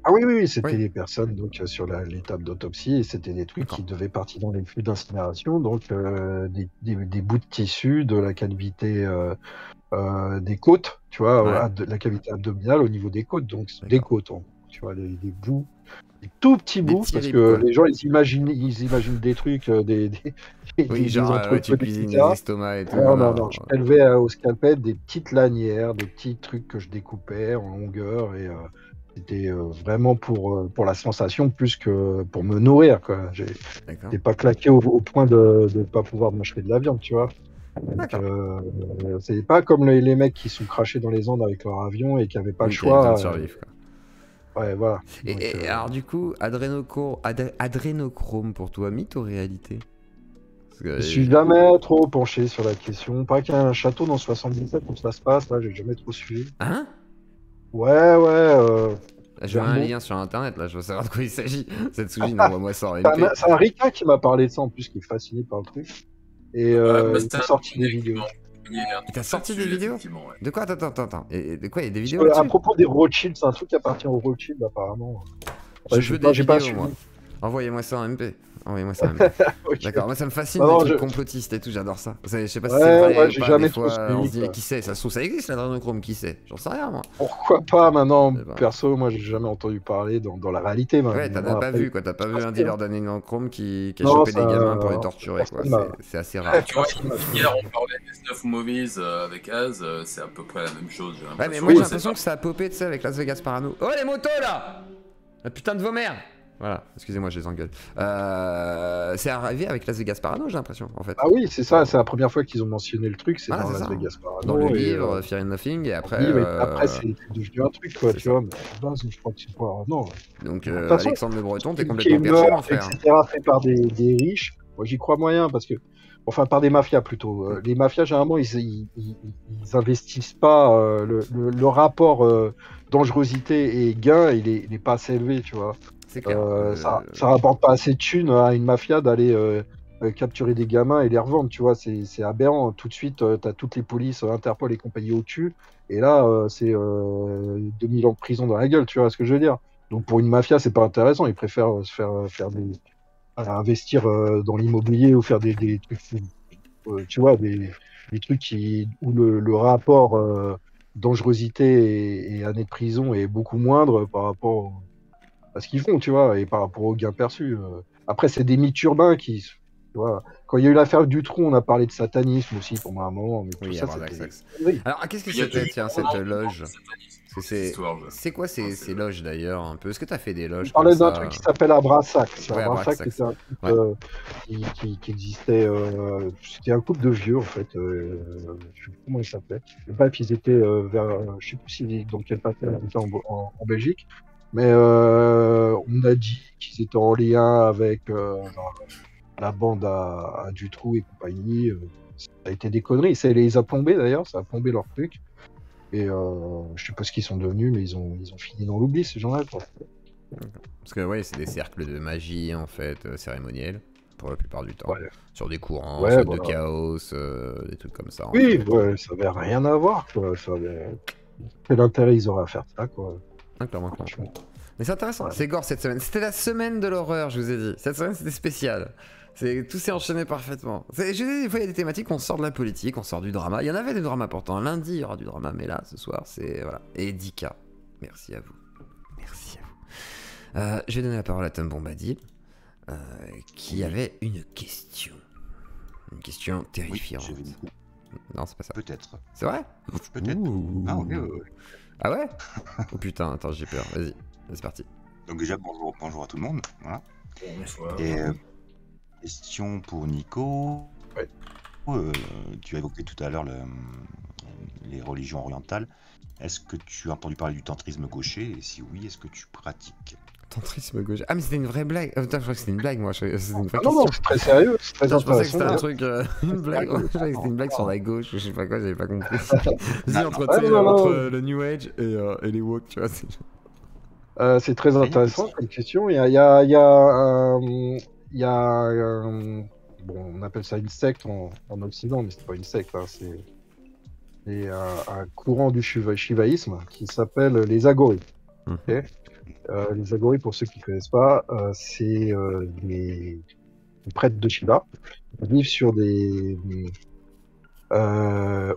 Ah oui, oui, oui, c'était Oui, des personnes donc sur l'étape d'autopsie et c'était des trucs qui d'accord. devaient partir dans les flux d'incinération, donc des bouts de tissu de la cavité des côtes, tu vois, Ouais, la cavité abdominale au niveau des côtes, donc des d'accord. côtes, tu vois, des bouts, des tout petits Des bouts, petits parce ribs, que quoi. les gens ils imaginent des trucs, Oui, des genre, ouais, tu entrecôtes, cuisines etc. des estomacs et tout, Non, non, voilà. non, je prélevais au scalpel des petites lanières, des petits trucs que je découpais en longueur et c'était vraiment pour la sensation plus que pour me nourrir, quoi. D'accord. J'étais pas claqué au point de ne pas pouvoir manger de la viande, tu vois. Donc, D'accord. c'est pas comme les mecs qui sont crachés dans les Andes avec leur avion et qui avaient pas le Oui, qui a besoin de choix. survivre, quoi. Ouais, voilà. Et, Donc, et alors, du coup, adrénochrome pour toi, mythe ou réalité? Parce que, je suis jamais trop penché sur la question. Pas qu'il y a un château dans 77 où ça se passe, là, j'ai jamais trop suivi. Hein? Ouais, ouais. Je veux un Vermont. lien sur internet, là, je veux savoir de quoi il s'agit. Cette Soujine, envoie-moi ça en MP. C'est un Ricain qui m'a parlé de ça en plus, qui est fasciné par le truc. Et Bah, il c'était m'a un sorti des collègue qui vidéos. m'a envoyé un Et t'as truc sorti des là-dessus, vidéos? effectivement, ouais. De quoi? Attends. Et de quoi? Il y a des Parce vidéos que, à là-dessus? propos des Rothschild, c'est un truc qui appartient aux Rothschild apparemment. Je Je veux sais pas, des j'ai pas vidéos, moi. suivi. Envoyez-moi ça en MP. Envoyez-moi ça en MP. Ok. D'accord, moi ça me fascine Non, les non, trucs je- complotistes et tout, j'adore ça. Je sais pas si c'est Ouais, vrai ouais, ou j'ai pas, jamais des trop fois on suivi, se dit quoi. qui sait, ça se trouve ça existe l'adrénochrome, qui sait? J'en sais rien moi. Pourquoi pas maintenant, Eh ben, perso, moi j'ai jamais entendu parler dans la réalité. ouais, t'en as Maintenant, pas après, vu quoi, t'as pas vu un passé, hein. dealer d'adrénochrome qui a Non, chopé ça, des gamins pour les torturer quoi, personne m'a. c'est assez rare. Tu vois, Personne m'a fait. hier on parlait des Snuff Movies avec Az, c'est à peu près la même chose, j'ai Ouais, mais l'impression. moi j'ai Oui. C'est l'impression pas- que ça a popé, tu sais, avec Las Vegas Parano. Oh les motos là! La putain de vos mères! Voilà, excusez-moi, je les engueule. C'est arrivé avec Las Vegas Parano, j'ai l'impression, en fait. Ah oui, c'est ça, c'est la première fois qu'ils ont mentionné le truc, c'est Voilà, dans c'est Las ça. Vegas Dans le Parano. livre, Fear and Nothing, et après. Oui, mais après c'est devenu un truc, quoi, c'est tu ça. vois. Mais à la base, je crois que c'est pas. Non. Donc, De toute façon, Alexandre Le Breton, t'es tout ce qui est complètement perché, mon meurtre, frère. etc., fait par des riches, moi j'y crois moyen parce que Enfin, par des mafias plutôt. Les mafias, généralement, ils investissent pas. Le rapport dangerosité et gain, il est pas assez élevé, tu vois. C'est clair. Ça rapporte pas assez de thunes à une mafia d'aller capturer des gamins et les revendre, tu vois. C'est aberrant. Tout de suite, tu as toutes les polices, Interpol et compagnie au cul. Et là, c'est 2000 ans de prison dans la gueule, tu vois ce que je veux dire. Donc pour une mafia, c'est pas intéressant. Ils préfèrent se faire à investir dans l'immobilier ou faire des trucs, tu vois, des trucs où le rapport dangerosité et années de prison est beaucoup moindre par rapport à ce qu'ils font, tu vois, et par rapport aux gains perçus. Après, c'est des mythes urbains tu vois. Quand il y a eu l'affaire Dutronc, on a parlé de satanisme aussi pendant un moment, mais tout Oui, ça, avoir c'était l'accès. des conneries. Alors, qu'est-ce que Il y a c'était, eu tiens, vraiment cette du loge? satanisme Parce que dans cette histoire. c'est quoi ces loges d'ailleurs un peu? Est-ce que tu as fait des On loges comme parlait d'un ça? truc qui s'appelle Abrasac. Ouais, Abrasac, Abraxax. c'était un truc Ouais. qui existait. C'était un couple de vieux, en fait. Je sais plus comment ils s'appelaient. Bref, ils étaient je sais plus dans quel pays ils étaient en Belgique. Mais on a dit qu'ils étaient en lien avec la bande à Dutroux et compagnie. Ça a été des conneries. Ça les a plombés d'ailleurs. Ça a plombé leur truc. Et je sais pas ce qu'ils sont devenus, mais ils ont fini dans l'oubli, ces gens-là, quoi. Parce que ouais, c'est des cercles de magie en fait, cérémoniels, pour la plupart du temps. Ouais. Sur des courants, Ouais, soit de voilà. chaos, des trucs comme ça. en Oui, fait. ouais, ça avait rien à voir, quoi. Quel intérêt ils auraient à faire ça, quoi. Ah, clairement. Franchement. Mais c'est intéressant, Ouais. c'est gore cette semaine. C'était la semaine de l'horreur, je vous ai dit. Cette semaine, c'était spécial. Tout s'est enchaîné parfaitement. Je vous ai dit, des fois, il y a des thématiques, on sort de la politique, on sort du drama. Il y en avait des dramas pourtant. Lundi, il y aura du drama, mais là, ce soir, c'est. Voilà. Et Dika, merci à vous. Merci à vous. Je vais donner la parole à Tom Bombadil, qui avait une question. Une question Oui, terrifiante. j'avais une... Non, c'est pas ça. Peut-être. C'est vrai? Peut-être. Ouh. Ah, oui, oui, oui. Ah ouais? Oh putain, attends, j'ai peur. Vas-y, c'est parti. Donc déjà, bonjour à tout le monde. Voilà. Bonsoir. Et question pour Nico. Ouais. Tu as évoqué tout à l'heure les religions orientales. Est-ce que tu as entendu parler du tantrisme gaucher? Et si oui, est-ce que tu pratiques? Tantrisme gauche. Ah, mais c'était une vraie blague. Putain, je crois que c'était une blague, moi. C'était une vraie Ah non, non, question. c'est très sérieux, c'est très Putain, je pensais que intéressant. c'était un truc, une blague. Je croyais que c'était une blague sur la gauche, ou je sais pas quoi, j'avais pas compris. Vas-y, Non, entre, non. tu sais, Non, non, entre non. le New Age et les woke, tu vois. C'est très intéressant comme question. Bon, on appelle ça une secte en Occident, mais c'est pas une secte. Hein, c'est un courant du shivaïsme qui s'appelle les agoris. Mhm. Ok. Les agoris, pour ceux qui ne connaissent pas, c'est les prêtres de Shiva qui vivent sur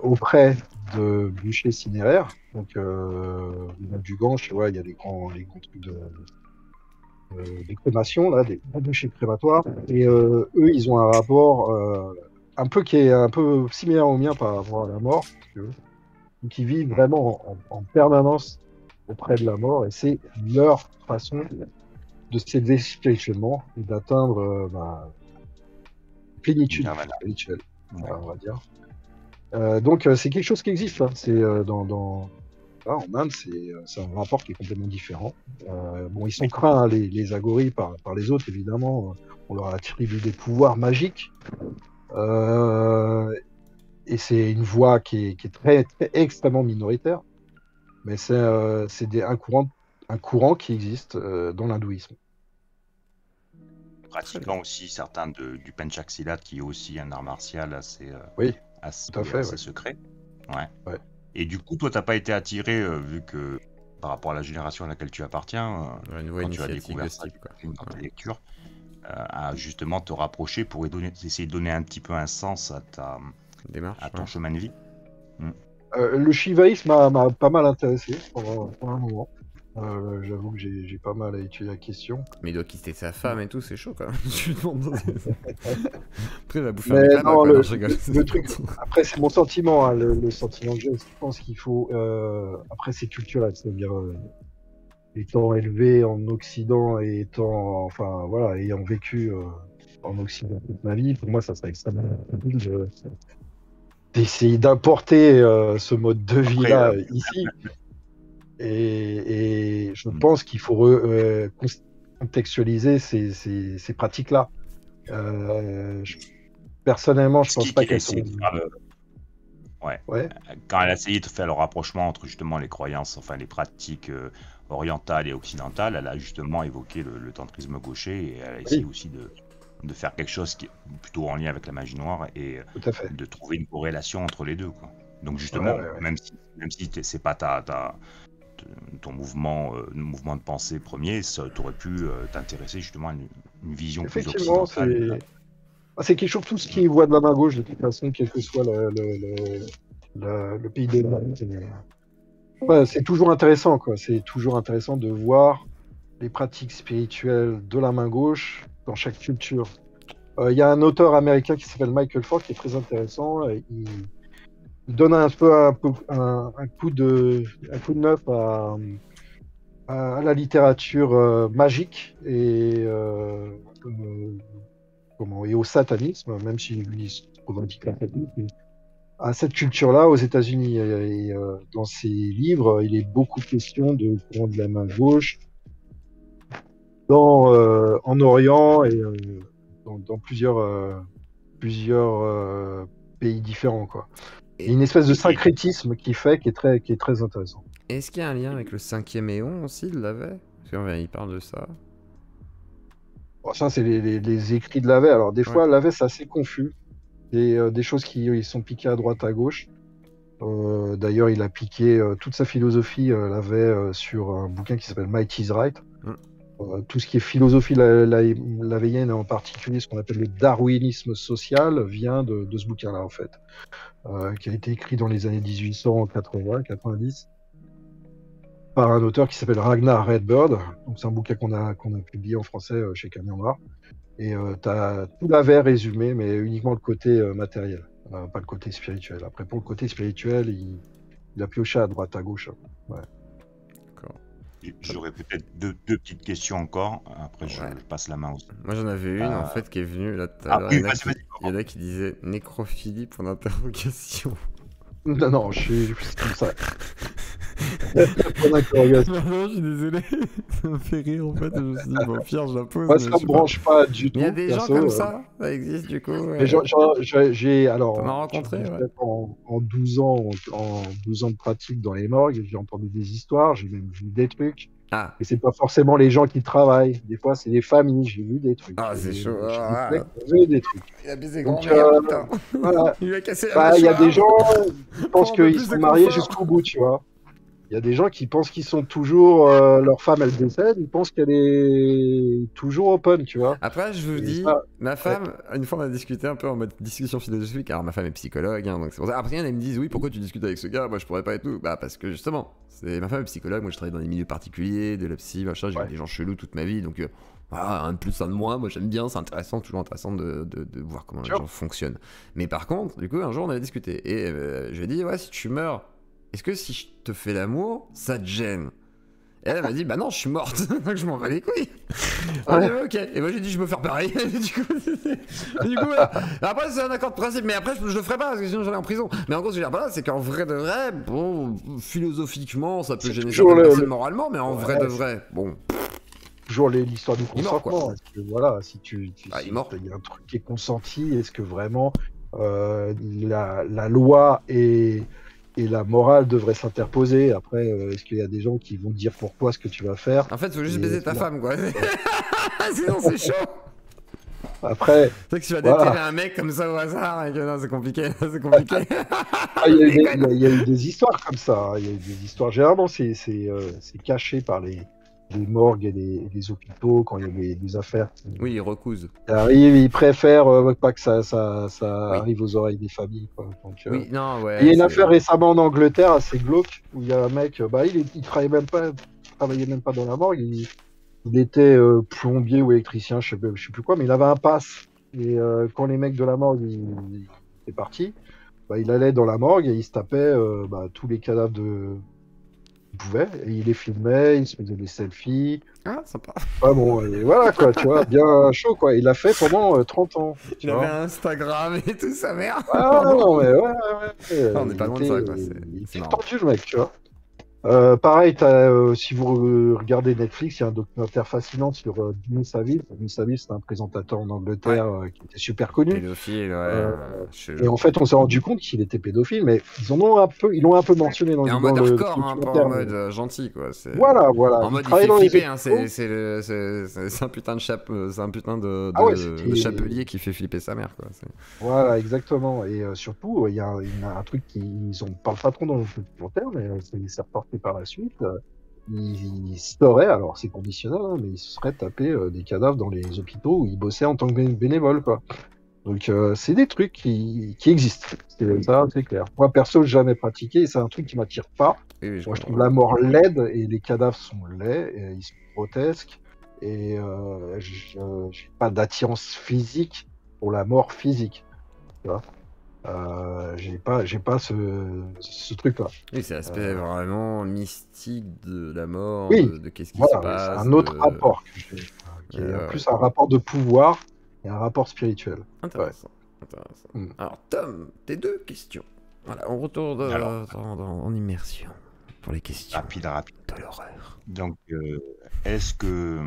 auprès de bûchers cinéraires. Donc, du Gange, tu vois, il y a les grands trucs des crémations, là, des bûchers crématoires. Et eux, ils ont un rapport qui est un peu similaire au mien par rapport à la mort, si tu veux. Donc, ils vivent vraiment en permanence auprès de la mort, et c'est leur façon de s'élever spirituellement et d'atteindre plénitude Nirvana. spirituelle, Ouais. on va dire. Donc c'est quelque chose qui existe. Hein. C'est là, en Inde, c'est un rapport qui est complètement différent. Bon, ils sont craints, hein, les agoris, par les autres, évidemment. On leur attribue des pouvoirs magiques. Et c'est une voie qui est très extrêmement minoritaire. Mais c'est un courant qui existe dans l'hindouisme. Pratiquant aussi certains du Penchak Silat, qui est aussi un art martial assez, Oui, assez, tout à fait, assez ouais. secret. Ouais. Ouais. Et du coup, toi, t'as pas été attiré, vu que par rapport à la génération à laquelle tu appartiens, Une voie quand tu as initiatique découvert de ça ce type, quoi. dans ta lecture, à justement te rapprocher pour essayer de donner un petit peu un sens Démarche. à ton Ouais. chemin de vie. Le shivaïsme m'a pas mal intéressé pendant un moment. J'avoue que j'ai pas mal étudié la question. Mais il doit quitter sa femme et tout, c'est chaud quand même. Je lui demande. Après, il va bouffer Mais un mec là-bas, non, quoi. Non, je rigole. le truc, après c'est mon sentiment, hein, le sentiment que j'ai. Je pense qu'il faut. Après c'est culturel, c'est-à-dire étant élevé en Occident et enfin voilà, ayant vécu en Occident toute ma vie, pour moi ça serait extrêmement difficile d'essayer d'importer ce mode de vie-là ici. Et je pense qu'il faut contextualiser ces pratiques-là. personnellement, je Ce pense qui pas qu'elle a qu'elles sont. essayé de faire ouais. Ouais. Quand elle a essayé de faire le rapprochement entre justement les croyances, enfin les pratiques orientales et occidentales, elle a justement évoqué le tantrisme gaucher et elle a essayé Oui, aussi de faire quelque chose qui est plutôt en lien avec la magie noire et tout à fait. de trouver une corrélation entre les deux, quoi. Donc Ouais, justement, ouais, ouais. même si c'est pas ton mouvement de pensée premier, ça t'aurait pu t'intéresser justement à une vision plus Effectivement, occidentale. c'est quelque chose, tout ce qui voit de la main gauche, de toute façon, quel que soit le pays des mains. Ouais, c'est toujours intéressant, quoi. C'est toujours intéressant de voir les pratiques spirituelles de la main gauche dans chaque culture. Il y a un auteur américain qui s'appelle Michael Ford qui est très intéressant. Il donne un coup de neuf à la littérature magique et au satanisme, même si lui se revendique la satanisme, à cette culture-là aux États-Unis. Dans ses livres, il est beaucoup question de courant de la main gauche en Orient et dans plusieurs pays différents, quoi. Il y a une espèce de syncrétisme qui est très intéressant. Est-ce qu'il y a un lien avec le 5e éon aussi, il l'avait? Parce qu'il parle de ça. Bon, ça, c'est les écrits de Lavey. Alors, des fois, Lavey, c'est assez confus. Des choses qui ils sont piquées à droite, à gauche. D'ailleurs, il a piqué toute sa philosophie, Lavey, sur un bouquin qui s'appelle Might is Right. Tout ce qui est philosophie lavéienne, en particulier ce qu'on appelle le darwinisme social, vient de ce bouquin-là, en fait, qui a été écrit dans les années 1880-90 par un auteur qui s'appelle Ragnar Redbird. Donc, c'est un bouquin qu'on a publié en français chez Camion Noir. Et tu as tout Lavey résumé, mais uniquement le côté matériel, pas le côté spirituel. Après, pour le côté spirituel, il a pioché à droite, à gauche. Ouais. J'aurais peut-être deux petites questions encore. Après, je passe la main aussi. Moi, j'en avais une, en fait, qui est venue là tout à l'heure. Il y en a qui disaient nécrophilie pour l'interrogation. Non, je suis comme ça. Non, je suis désolé. Ça me fait rire, en fait. Je me suis dit, bon, pire, je la pose. Moi, ça me branche pas du tout. Il y a des gens comme ça existe, du coup. J'ai, alors, t'en as rencontré, en 12 ans, de pratique dans les morgues, j'ai entendu des histoires, j'ai même vu des trucs. Et c'est pas forcément les gens qui travaillent. Des fois, c'est les familles. J'ai vu des trucs. Ah, c'est chaud. J'ai vu des trucs. Il a baisé grand-mère, putain. Voilà. Il lui a cassé la mâchoire. Il y a des gens qui pensent qu'ils sont mariés jusqu'au bout, tu vois. Il y a des gens qui pensent qu'ils sont toujours... leur femme, elle décède, ils pensent qu'elle est toujours open, tu vois. Après, je vous dis, ma femme, une fois on a discuté un peu en mode discussion philosophique, alors ma femme est psychologue, hein, donc c'est pour ça. Après, il y en a qui me disent, oui, pourquoi tu discutes avec ce gars? Moi, je pourrais pas et tout. Bah, parce que justement, ma femme est psychologue, moi je travaille dans des milieux particuliers, de la psy, machin, j'ai vu des gens chelous toute ma vie, donc voilà, un de plus, un de moins, moi j'aime bien, c'est intéressant, toujours intéressant de voir comment les gens fonctionnent. Mais par contre, du coup, un jour on avait discuté, et je lui ai dit, ouais, si tu meurs, est-ce que si je te fais l'amour, ça te gêne? Et elle m'a dit, bah non, je suis morte, donc je m'en bats les couilles. Ok, et moi j'ai dit, je peux faire pareil. du coup, après c'est un accord de principe, mais après je le ferai pas parce que sinon j'allais en prison. Mais en gros, ce que je veux dire par là, c'est qu'en vrai de vrai, bon, philosophiquement, ça peut gêner certaines personnes moralement, mais en vrai de vrai, bon. Toujours l'histoire du consentement. Est-ce que, voilà, si il y a un truc qui est consenti, est-ce que vraiment la loi et la morale devrait s'interposer? Après, est-ce qu'il y a des gens qui vont dire pourquoi ce que tu vas faire? En fait, il faut juste baiser ta femme, quoi. Sinon, c'est chaud. Après, c'est vrai que tu vas déterrer un mec comme ça au hasard, et que non, c'est compliqué, c'est compliqué. Il y a eu des histoires comme ça. Il y a eu des histoires. Généralement, c'est caché par les morgues et les hôpitaux quand il y a des affaires. Oui, ils recousent. Ils préfèrent pas que ça arrive aux oreilles des familles, quoi. Donc, oui, non, ouais. Il y a une affaire récemment en Angleterre assez glauque où il y a un mec, il travaillait même pas dans la morgue. Il était plombier ou électricien, je sais plus quoi, mais il avait un pass. Et quand les mecs de la morgue ils étaient partis, il allait dans la morgue et il se tapait tous les cadavres il pouvait, et il les filmait, il se faisait des selfies. Ah, sympa. Bon, et voilà, quoi, tu vois, bien chaud, quoi. Il l'a fait pendant 30 ans. Il avait un Instagram et tout, sa mère. Ah, non, mais ouais. On n'est pas loin de ça, quoi. Il était tordu, le mec, tu vois. Pareil, si vous regardez Netflix, il y a un documentaire fascinant sur Jimmy Savile. Jimmy Savile, c'est un présentateur en Ouais. Angleterre qui était super connu. Pédophile, ouais. Euh, Et chelou. en fait, on s'est rendu compte qu'il était pédophile, mais ils l'ont un peu mentionné Et en dans mode le hardcore, hein, pas en documentaire. mode gentil, quoi. Voilà. En Il mode, il travaillait fait dans les flipper, hein. hôpitaux. C'est un putain de c'est un putain Ah ouais, de chapelier qui fait flipper sa mère, quoi. Voilà, exactement. Et surtout, il y a un truc qu'ils en parlent pas trop dans le documentaire, mais c'est reporté par la suite. Il serait, alors c'est conditionnel, hein, mais il se serait tapé des cadavres dans les hôpitaux où il bossait en tant que bénévole, quoi. Donc c'est des trucs qui existent. Ça, c'est clair. Moi, perso, j'ai jamais pratiqué et c'est un truc qui m'attire pas. Oui, je Moi, je trouve comprends. la mort laide et les cadavres sont laids et ils sont grotesques. Et j'ai pas d'attirance physique pour la mort physique. Tu vois. J'ai pas ce truc-là. Oui, c'est l'aspect vraiment mystique de la mort, Oui, de qu'est-ce qui se voilà, c'est passe. un autre rapport que j'ai, qui est ouais. plus un rapport de pouvoir et un rapport spirituel. Intéressant. Intéressant. Mm. Alors, Tom, tes 2 questions. Voilà, on retourne en immersion pour les questions Rapide. de l'horreur. Donc, est-ce que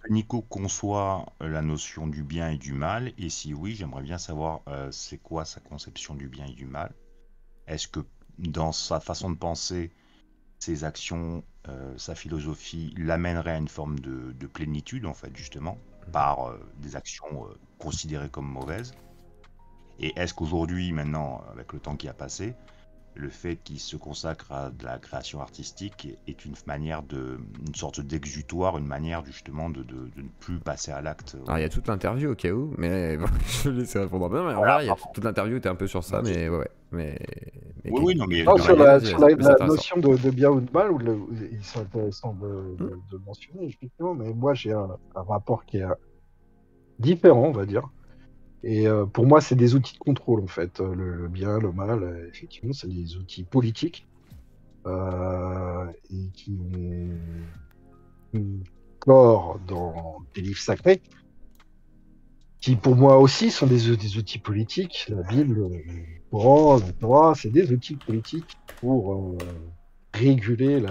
Nico conçoit la notion du bien et du mal? Et si oui, j'aimerais bien savoir c'est quoi sa conception du bien et du mal? Est-ce que dans sa façon de penser, ses actions, sa philosophie l'amènerait à une forme de plénitude, en fait, justement, par des actions considérées comme mauvaises? Et est-ce qu'aujourd'hui, maintenant, avec le temps qui a passé, le fait qu'il se consacre à de la création artistique est une manière une sorte d'exutoire, une manière justement de ne plus passer à l'acte? Alors, il y a toute l'interview au cas où, mais bon, je vais laisser répondre bien. Mais en vrai, toute l'interview était un peu sur ça, mais ouais. Mais Oui, non, mais Non, sur la intéressant. notion de bien ou de mal, ils sont intéressants de mentionner, effectivement, mais moi j'ai un rapport qui est différent, on va dire. Et pour moi, c'est des outils de contrôle, en fait. Le bien, le mal, effectivement, c'est des outils politiques et qui ont un corps dans des livres sacrés, qui pour moi aussi sont des outils politiques. La Bible, le Coran, la Torah, c'est des outils politiques pour réguler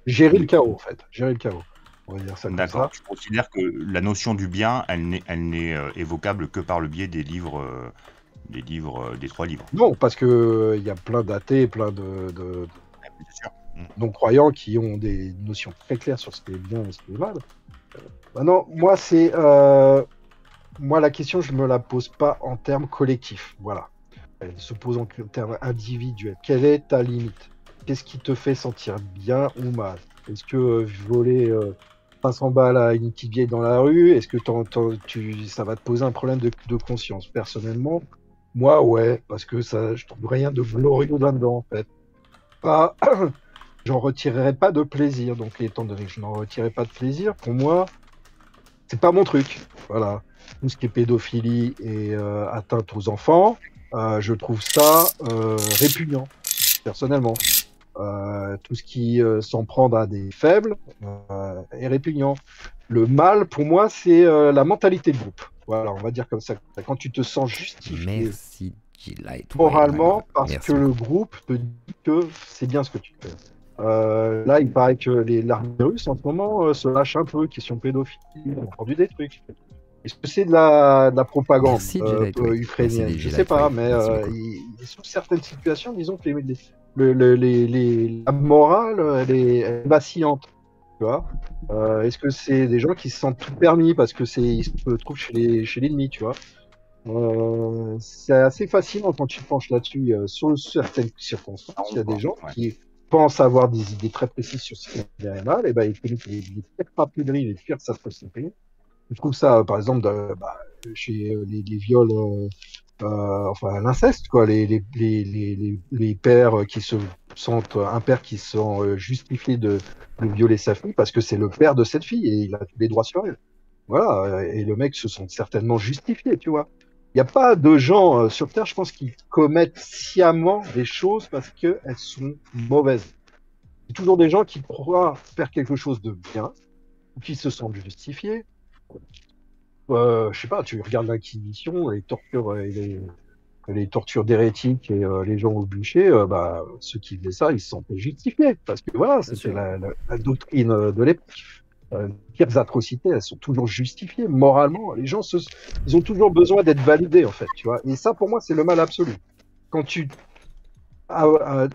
gérer le chaos, en fait. Gérer le chaos. On va dire ça comme ça. D'accord. Tu considères que la notion du bien, elle n'est évocable que par le biais des livres, des 3 livres? Non, parce que il y a plein d'athées, plein de Bien sûr. non-croyants qui ont des notions très claires sur ce qui est bien et ce qui est mal. Maintenant, moi, la question, je me la pose pas en termes collectifs. Voilà. Elle se pose en termes individuels. Quelle est ta limite? Qu'est-ce qui te fait sentir bien ou mal? Est-ce que voler 500 balles à une petite vieille dans la rue, est-ce que ça va te poser un problème de conscience? Personnellement, moi, ouais, parce que ça, je trouve rien de glorieux là-dedans, en fait. Pas, j'en retirerai pas de plaisir. Donc, étant donné que je n'en retirerai pas de plaisir, pour moi, c'est pas mon truc. Voilà. Tout ce qui est pédophilie et atteinte aux enfants, je trouve ça répugnant, personnellement. Tout ce qui s'en prend à des faibles est répugnant. Le mal, pour moi, c'est la mentalité de groupe. Voilà, on va dire comme ça. Quand tu te sens justifié Merci, G-Light. moralement parce Merci. que le groupe te dit que c'est bien ce que tu fais. Là, il paraît que l'armée russe, en ce moment, se lâche un peu, question pédophilie, ils ont vendu des trucs. Est-ce que c'est de la propagande Merci, G-Light, ouais. ukrainienne? Merci, Je G-Light, sais pas, ouais. mais Merci beaucoup. sous certaines situations, disons que la morale, elle est vacillante. Tu vois. Est-ce que c'est des gens qui se sentent tout permis parce que ils se trouvent chez l'ennemi, tu vois? C'est assez fascinant quand tu te penches là-dessus. Sur certaines circonstances, il y a des gens qui pensent avoir des idées très précises sur ce qui est bien et mal, et ben ils commettent les pires papeteries, les pires atrocités. Je trouve ça, par exemple, chez les viols, enfin l'inceste, quoi, les pères qui se sentent, un père qui se sent justifié de violer sa fille parce que c'est le père de cette fille et il a tous les droits sur elle. Voilà, et le mec se sent certainement justifié, tu vois. Il n'y a pas de gens sur Terre, je pense, qui commettent sciemment des choses parce qu'elles sont mauvaises. C'est toujours des gens qui croient faire quelque chose de bien, ou qui se sentent justifiés. Je sais pas, tu regardes l'Inquisition, les tortures et les tortures d'hérétiques et les gens au bûcher, bah, ceux qui faisaient ça, ils se sentaient justifiés. Parce que voilà, c'était sûr. la doctrine de l'époque. Les pires atrocités, elles sont toujours justifiées moralement. Les gens, ils ont toujours besoin d'être validés, en fait, tu vois. Et ça, pour moi, c'est le mal absolu. Quand tu, ah,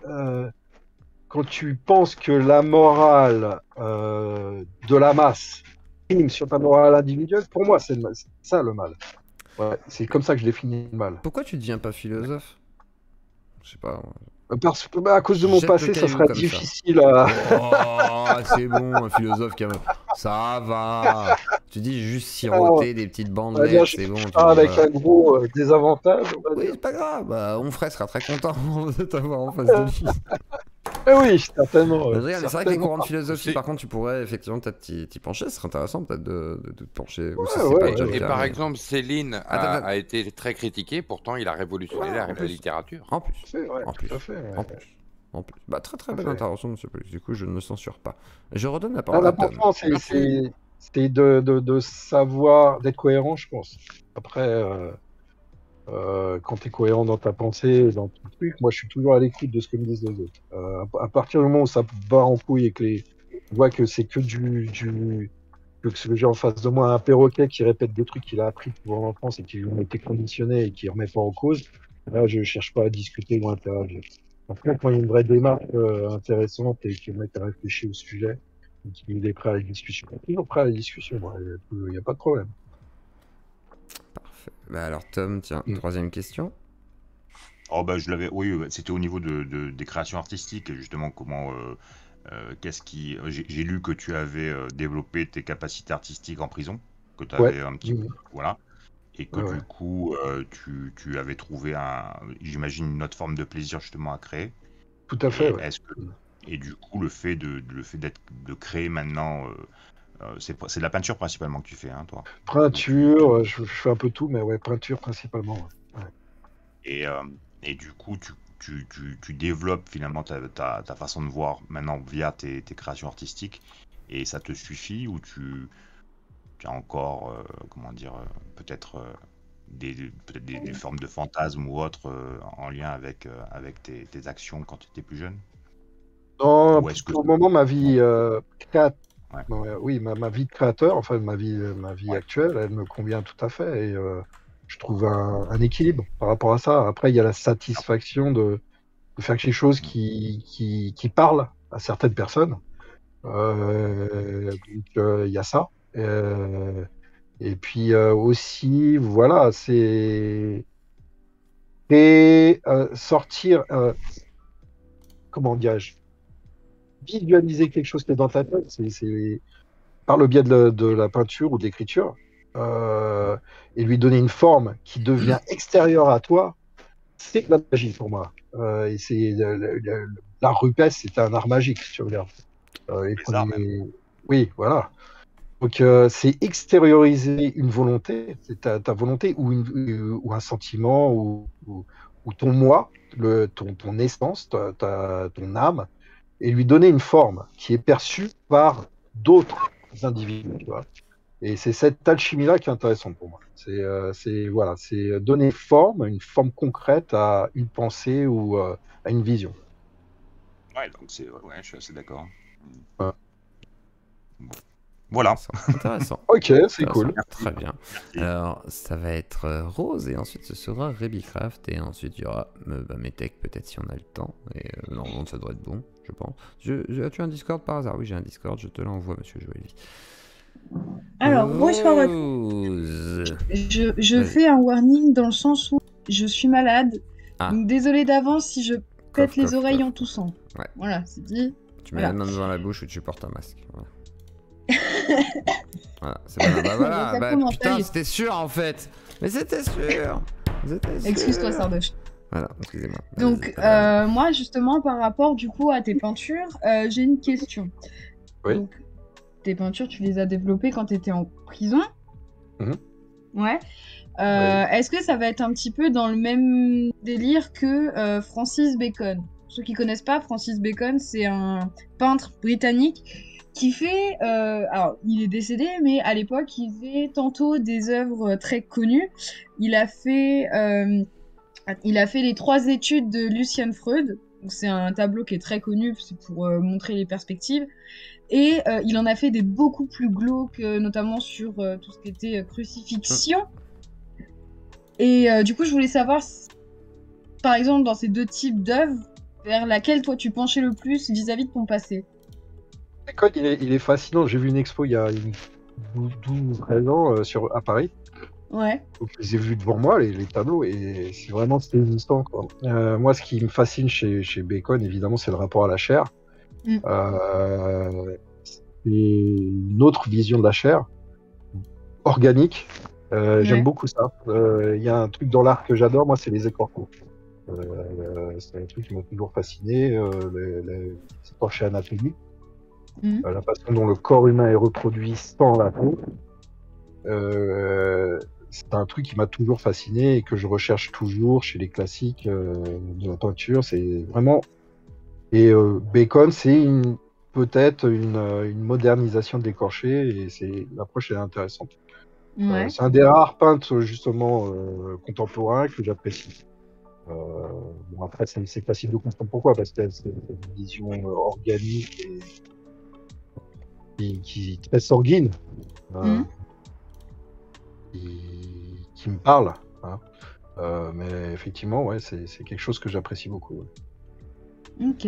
quand tu penses que la morale de la masse prime sur ta morale individuelle, pour moi, c'est ça le mal. Ouais, c'est comme ça que je définis le mal. Pourquoi tu deviens pas philosophe? Je sais pas. Parce que à cause de mon Jette le passé, ça caillou sera comme ça. difficile à. Oh, c'est bon, un philosophe qui a... Ça va. Tu dis juste siroter des petites On bandelettes, va dire, c'est bon. je Tu pars dis, avec voilà. un gros désavantage, on va Oui, dire. c'est pas grave. Bah, Onfray sera très content de t'avoir en face de lui. Oui, certainement. Mais c'est vrai que les certainement. courants de philosophie, Si. par contre, tu pourrais effectivement peut-être t'y pencher. Ce serait intéressant peut-être de te pencher. Ou si Ouais, c'est ouais, pas ouais, déjà le Et cas, par mais- exemple, Céline Attends. a été très critiqué, pourtant il a révolutionné Ouais, en la plus. littérature. En plus. C'est vrai, En plus. tout à fait. Ouais. En plus. En plus. Bah, très Tout à belle fait. intervention, monsieur Pollux. Du coup, je ne me censure pas. Je redonne la Ah, parole à Tom. l'important, Merci. c'est de savoir, d'être cohérent, je pense. Après, quand tu es cohérent dans ta pensée, dans ton truc, moi, je suis toujours à l'écoute de ce que me disent les autres. À partir du moment où ça va en couille et que on voit que c'est que que ce que j'ai en face de moi, un perroquet qui répète des trucs qu'il a appris pour l'enfance et qui lui ont été conditionnés et qui remet pas en cause, là, je cherche pas à discuter ou à interagir. En fait, quand il y a une vraie démarche intéressante et que le mec a réfléchi au sujet, et qu'il est prêt à la discussion, il est toujours prêt à la discussion, moi, il n'y a pas de problème. Parfait. Bah, alors, Tom, tiens, troisième question. Oh bah je l'avais, oui, c'était au niveau des créations artistiques, et justement comment, qu'est-ce qui, j'ai lu que tu avais développé tes capacités artistiques en prison, que tu Ouais. avais un petit peu, voilà, et que Ouais, du ouais. coup tu avais trouvé j'imagine une autre forme de plaisir justement à créer. Tout à fait, Et ouais. est-ce que, et du coup le fait de créer maintenant, c'est de la peinture principalement que tu fais, hein, toi. Peinture, je fais un peu tout, mais ouais, peinture principalement. Ouais. Et, et du coup, tu développes finalement ta façon de voir maintenant via tes créations artistiques, et ça te suffit, ou tu as encore, comment dire, peut-être peut-être des formes de fantasmes ou autres en lien avec tes actions quand tu étais plus jeune? Non, Ou est-ce que... pour le moment, ma vie Ouais, oui, ma vie de créateur, enfin ma vie ouais. actuelle, elle me convient tout à fait et je trouve un équilibre par rapport à ça. Après, il y a la satisfaction de faire quelque chose qui parle à certaines personnes. Donc, il y a ça. Et puis aussi, voilà, c'est sortir, comment dirais-je, visualiser quelque chose qui est dans ta tête, c'est par le biais de la peinture ou de l'écriture, et lui donner une forme qui devient extérieure à toi, c'est de la magie pour moi. Et c'est l'art rupestre, c'est un art magique, si tu regardes. Les arts même. Oui, voilà. Donc, c'est extérioriser une volonté, c'est ta volonté ou un sentiment ou ton moi, ton essence, ton âme, et lui donner une forme qui est perçue par d'autres individus, tu vois. Et c'est cette alchimie-là qui est intéressante pour moi. Voilà, c'est donner une forme concrète à une pensée ou à une vision. Ouais, donc ouais, je suis assez d'accord. Ouais. Bon. Voilà. Intéressant. Ok, c'est Intéressant. cool. Très bien. Merci. Alors, ça va être Rose, et ensuite ce sera Rebicraft, et ensuite il y aura Metech, peut-être si on a le temps. Et normalement, ça devrait être bon, je pense. As-tu un Discord par hasard? Oui, j'ai un Discord, je te l'envoie, monsieur Joël. Alors, bonsoir à tous. Rose. Je Vas-y. fais un warning dans le sens où je suis malade. Ah. Donc désolé d'avance si je pète Cough, les cough, oreilles cough. en toussant. Ouais. Voilà, c'est dit. Tu mets Voilà. la main devant la bouche ou tu portes un masque. Voilà. Voilà, c'est bien. Bah voilà, Ça bah commence, putain, allez. c'était sûr en fait. Mais c'était sûr. C'était sûr. Excuse-toi, Sardoche. Voilà, excusez-moi. Donc, moi, justement, par rapport, du coup, à tes peintures, j'ai une question. Oui. Donc, tes peintures, tu les as développées quand tu étais en prison. Mhm. Ouais. Oui. Est-ce que ça va être un petit peu dans le même délire que Francis Bacon? Pour ceux qui connaissent pas, Francis Bacon, c'est un peintre britannique qui fait... alors, il est décédé, mais à l'époque, il faisait tantôt des œuvres très connues. Il a fait Il a fait les 3 études de Lucian Freud. C'est un tableau qui est très connu, c'est pour montrer les perspectives. Et il en a fait des beaucoup plus glauques, notamment sur tout ce qui était crucifixion. Et du coup, je voulais savoir, par exemple, dans ces 2 types d'œuvres, vers laquelle toi tu penchais le plus vis-à-vis de ton passé. Bacon, il est fascinant. J'ai vu une expo il y a 12-13 ans à Paris. Ouais. Donc, je les ai vus devant moi, les tableaux, et c'est vraiment saisissant, quoi. Moi, ce qui me fascine chez Bacon, évidemment, c'est le rapport à la chair. C'est une autre vision de la chair, organique. J'aime beaucoup ça. Il y a un truc dans l'art que j'adore, moi, c'est les écorchés. C'est un truc qui m'a toujours fasciné, les écorchés anatomiques. La façon dont le corps humain est reproduit sans la peau. C'est un truc qui m'a toujours fasciné et que je recherche toujours chez les classiques de la peinture. C'est vraiment. Et Bacon, c'est peut-être une modernisation de l'écorché et l'approche est intéressante. Ouais. C'est un des rares peintres justement contemporains que j'apprécie. Bon, après, c'est facile de comprendre pourquoi, parce que c'est une vision organique et qui est très sanguine. Qui me parle. Hein. Mais effectivement, ouais, c'est quelque chose que j'apprécie beaucoup. Ouais. Ok.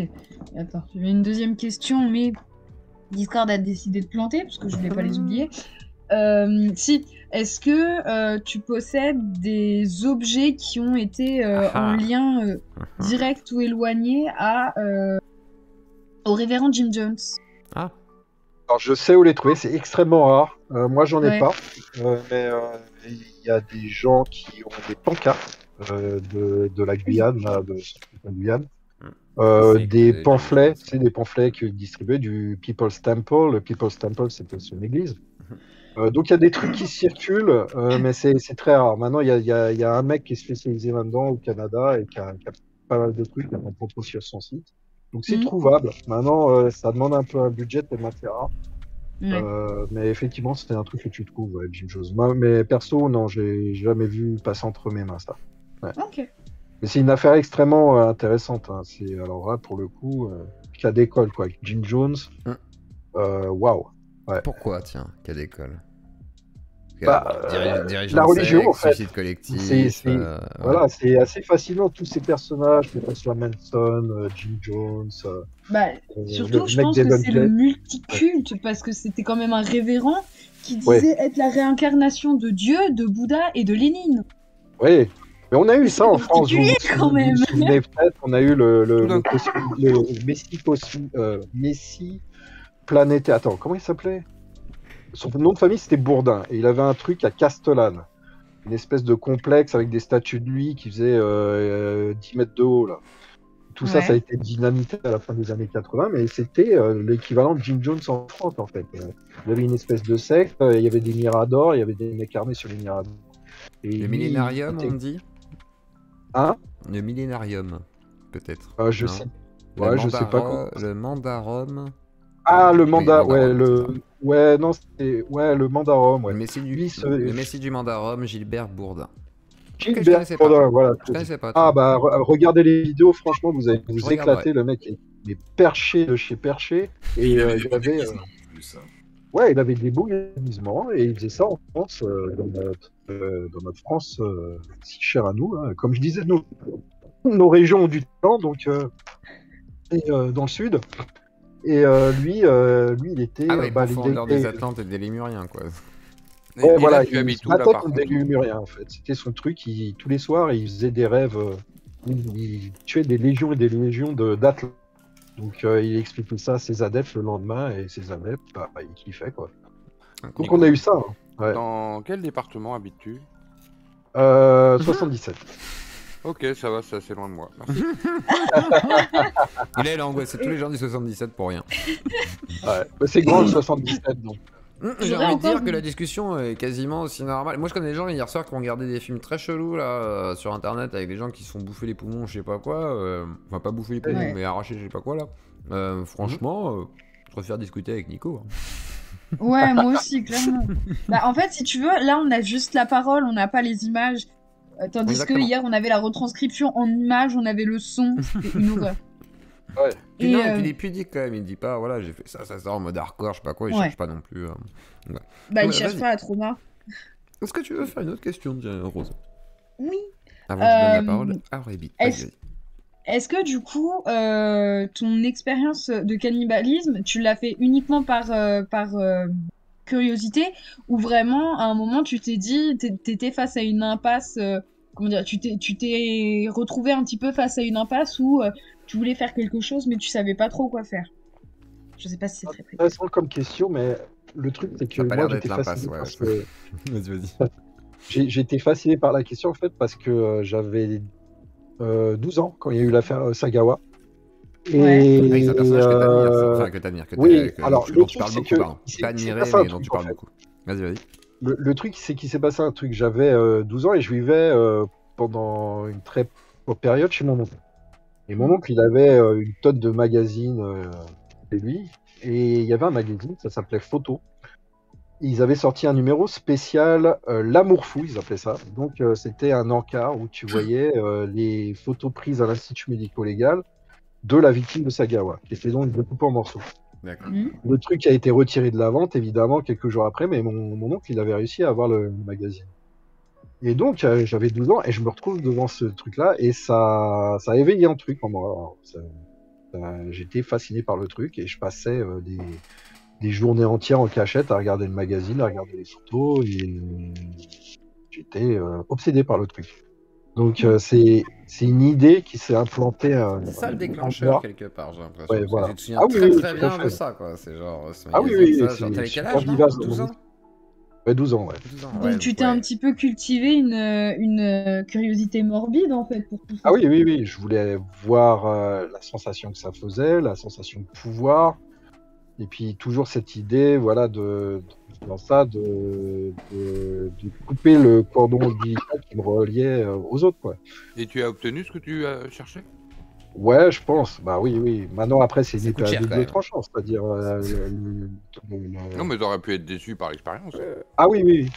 Attends, j'avais une deuxième question, mais Discord a décidé de planter, parce que je voulais pas les oublier. Si, est-ce que tu possèdes des objets qui ont été en lien direct ou éloigné au révérend Jim Jones? Alors, je sais où les trouver, c'est extrêmement rare. Moi, j'en ai pas. Mais il y a des gens qui ont des pancartes de la Guyane, là, de la Guyane. Des pamphlets, c'est des pamphlets qui distribuaient du People's Temple. Le People's Temple, c'était une église. Donc, il y a des trucs qui circulent, mais c'est très rare. Maintenant, il y a un mec qui est spécialisé là-dedans au Canada et qui a pas mal de trucs, il a un propos sur son site. Donc c'est trouvable. Maintenant, ça demande un peu un budget tellement c'est rare. Mais effectivement, c'était un truc que tu trouves, Jim Jones. Moi, mais perso, non, j'ai jamais vu passer entre mes mains ça. Ouais. Ok. Mais c'est une affaire extrêmement intéressante. Hein. Alors là, pour le coup, cas d'école, quoi. Jim Jones, waouh. Ouais. Pourquoi, tiens, cas d'école? La religion, en fait. Suicide collectif. Voilà, c'est assez fascinant tous ces personnages, que ce soit Manson, Jim Jones. Surtout, je pense que c'est le multiculte, parce que c'était quand même un révérend qui disait être la réincarnation de Dieu, de Bouddha et de Lénine. Oui, mais on a eu ça en France. Quand même. Vous souvenez peut-être, on a eu le Messie planétaire. Attends, comment il s'appelait? Son nom de famille, c'était Bourdin. Et il avait un truc à Castellane. Une espèce de complexe avec des statues de lui qui faisaient 10 mètres de haut. Là. Tout ça, ça a été dynamité à la fin des années 80, mais c'était l'équivalent de Jim Jones en France, en fait. Il y avait une espèce de secte, il y avait des miradors, il y avait des mecs armés sur les miradors. Et le millénarium, on dit? Hein? Le millénarium, peut-être. Je sais. Ouais, je sais pas quoi. Le mandarum. Ah, le mandat, non, c'était le mandarum, ouais. Le messie du mandarum, Gilbert Bourdin. Gilbert Bourdin, voilà. Je connaissais pas. Ah bah regardez les vidéos, franchement, vous allez vous éclater, le mec est perché de chez perché. Et il avait il avait des beaux déguisements et il faisait ça en France, dans notre France si chère à nous, hein. Comme je disais, nos régions ont du temps, donc dans le sud. Et lui, il était. L'heure des Atlantes et des Lémuriens, quoi. Ouais, voilà, il se battait contre des Lémuriens, en fait. C'était son truc. Tous les soirs, il faisait des rêves. Il tuait des légions et des légions d'Atlantes. Donc, il expliquait ça à ses adeptes le lendemain, et ses adeptes, ils kiffaient, quoi. Donc, on a eu ça. Hein. Ouais. Dans quel département habites-tu 77. Ok, ça va, c'est assez loin de moi. Merci. Il a angoissé tous les gens du 77 pour rien. Ouais, c'est grand le 77, donc. J'ai envie de dire que la discussion est quasiment aussi normale. Moi, je connais des gens hier soir qui ont regardé des films très chelous là sur internet avec des gens qui se font bouffer les poumons, je sais pas quoi. Enfin, pas bouffer les poumons, mais arracher, je sais pas quoi là. Franchement, je préfère discuter avec Nico. Hein. Ouais, moi aussi, clairement. En fait, si tu veux, là, on a juste la parole, on n'a pas les images. Tandis Exactement. que hier, on avait la retranscription en images, on avait le son, c'était une horreur. Ouais. Puis Et, non, et puis il est pudique quand même, il dit pas, voilà, j'ai fait ça sort en mode hardcore, je sais pas quoi, il Ouais. cherche pas non plus. bah, il Ouais, cherche vas-y. pas à trauma. Est-ce que tu veux faire une autre question, Rose? Oui. Avant que je donne la Euh, parole à Aurélie. est-ce- Vas-y. Est-ce que du coup, ton expérience de cannibalisme, tu l'as fait uniquement par curiosité ou vraiment à un moment tu t'es dit, t'étais face à une impasse, comment dire, tu t'es retrouvé un petit peu face à une impasse où tu voulais faire quelque chose mais tu savais pas trop quoi faire. Je sais pas si c'est très précis. Intéressant comme question, mais le truc, c'est que Ça a pas moi, l'air d'être j'étais l'impasse, fasciné ouais. parce que Vas-y. j'ai été fasciné par la question en fait parce que j'avais 12 ans quand il y a eu l'affaire Sagawa. Ouais. Avec un personnage que t'admires, euh, enfin que t'admires, oui, alors dont le tu truc parles c'est beaucoup, que pardon. il s'est Pas il s'est admiré, passé un mais dont truc tu en parles fait. beaucoup. Vas-y. Le truc c'est qu'il s'est passé un truc. J'avais 12 ans et je vivais pendant une très courte période chez mon oncle. Et mon oncle il avait une tonne de magazines chez lui et il y avait un magazine, ça s'appelait Photo. Ils avaient sorti un numéro spécial L'amour fou, ils appelaient ça. Donc c'était un encart où tu voyais les photos prises à l'Institut médico-légal de la victime de Sagawa, qui était donc découpée en morceaux. D'accord. Le truc a été retiré de la vente, évidemment, quelques jours après, mais mon oncle, il avait réussi à avoir le magazine. Et donc, j'avais 12 ans et je me retrouve devant ce truc-là et ça a éveillé un truc en moi. Alors, j'étais fasciné par le truc et je passais des journées entières en cachette à regarder le magazine, à regarder les photos et j'étais obsédé par le truc. Donc, c'est une idée qui s'est implantée C'est ça le en déclencheur moi. quelque part, j'ai l'impression. Ouais, Parce voilà. que tu te souviens Ah oui, très oui, très tout à bien fait. de ça, quoi. C'est genre ce Ah oui, magazine, oui, ça. c'est Genre, t'avais quel super âge, non vivace. 12 ans? Ouais, 12 ans, ouais. 12 ans, Donc ouais. tu t'es un petit peu cultivé une curiosité morbide en fait pour tout ça. Ah oui, oui, oui, je voulais voir la sensation que ça faisait, la sensation de pouvoir, et puis toujours cette idée, voilà, dans ça, de couper le cordon ombilical qui me reliait aux autres, quoi. Et tu as obtenu ce que tu cherchais? Ouais, je pense. Bah oui, oui. Maintenant, après, c'est Ça une coûte épée à cher, quand double même. tranchant, c'est-à-dire. Non, mais t'aurais pu être déçu par l'expérience. Ah oui, oui.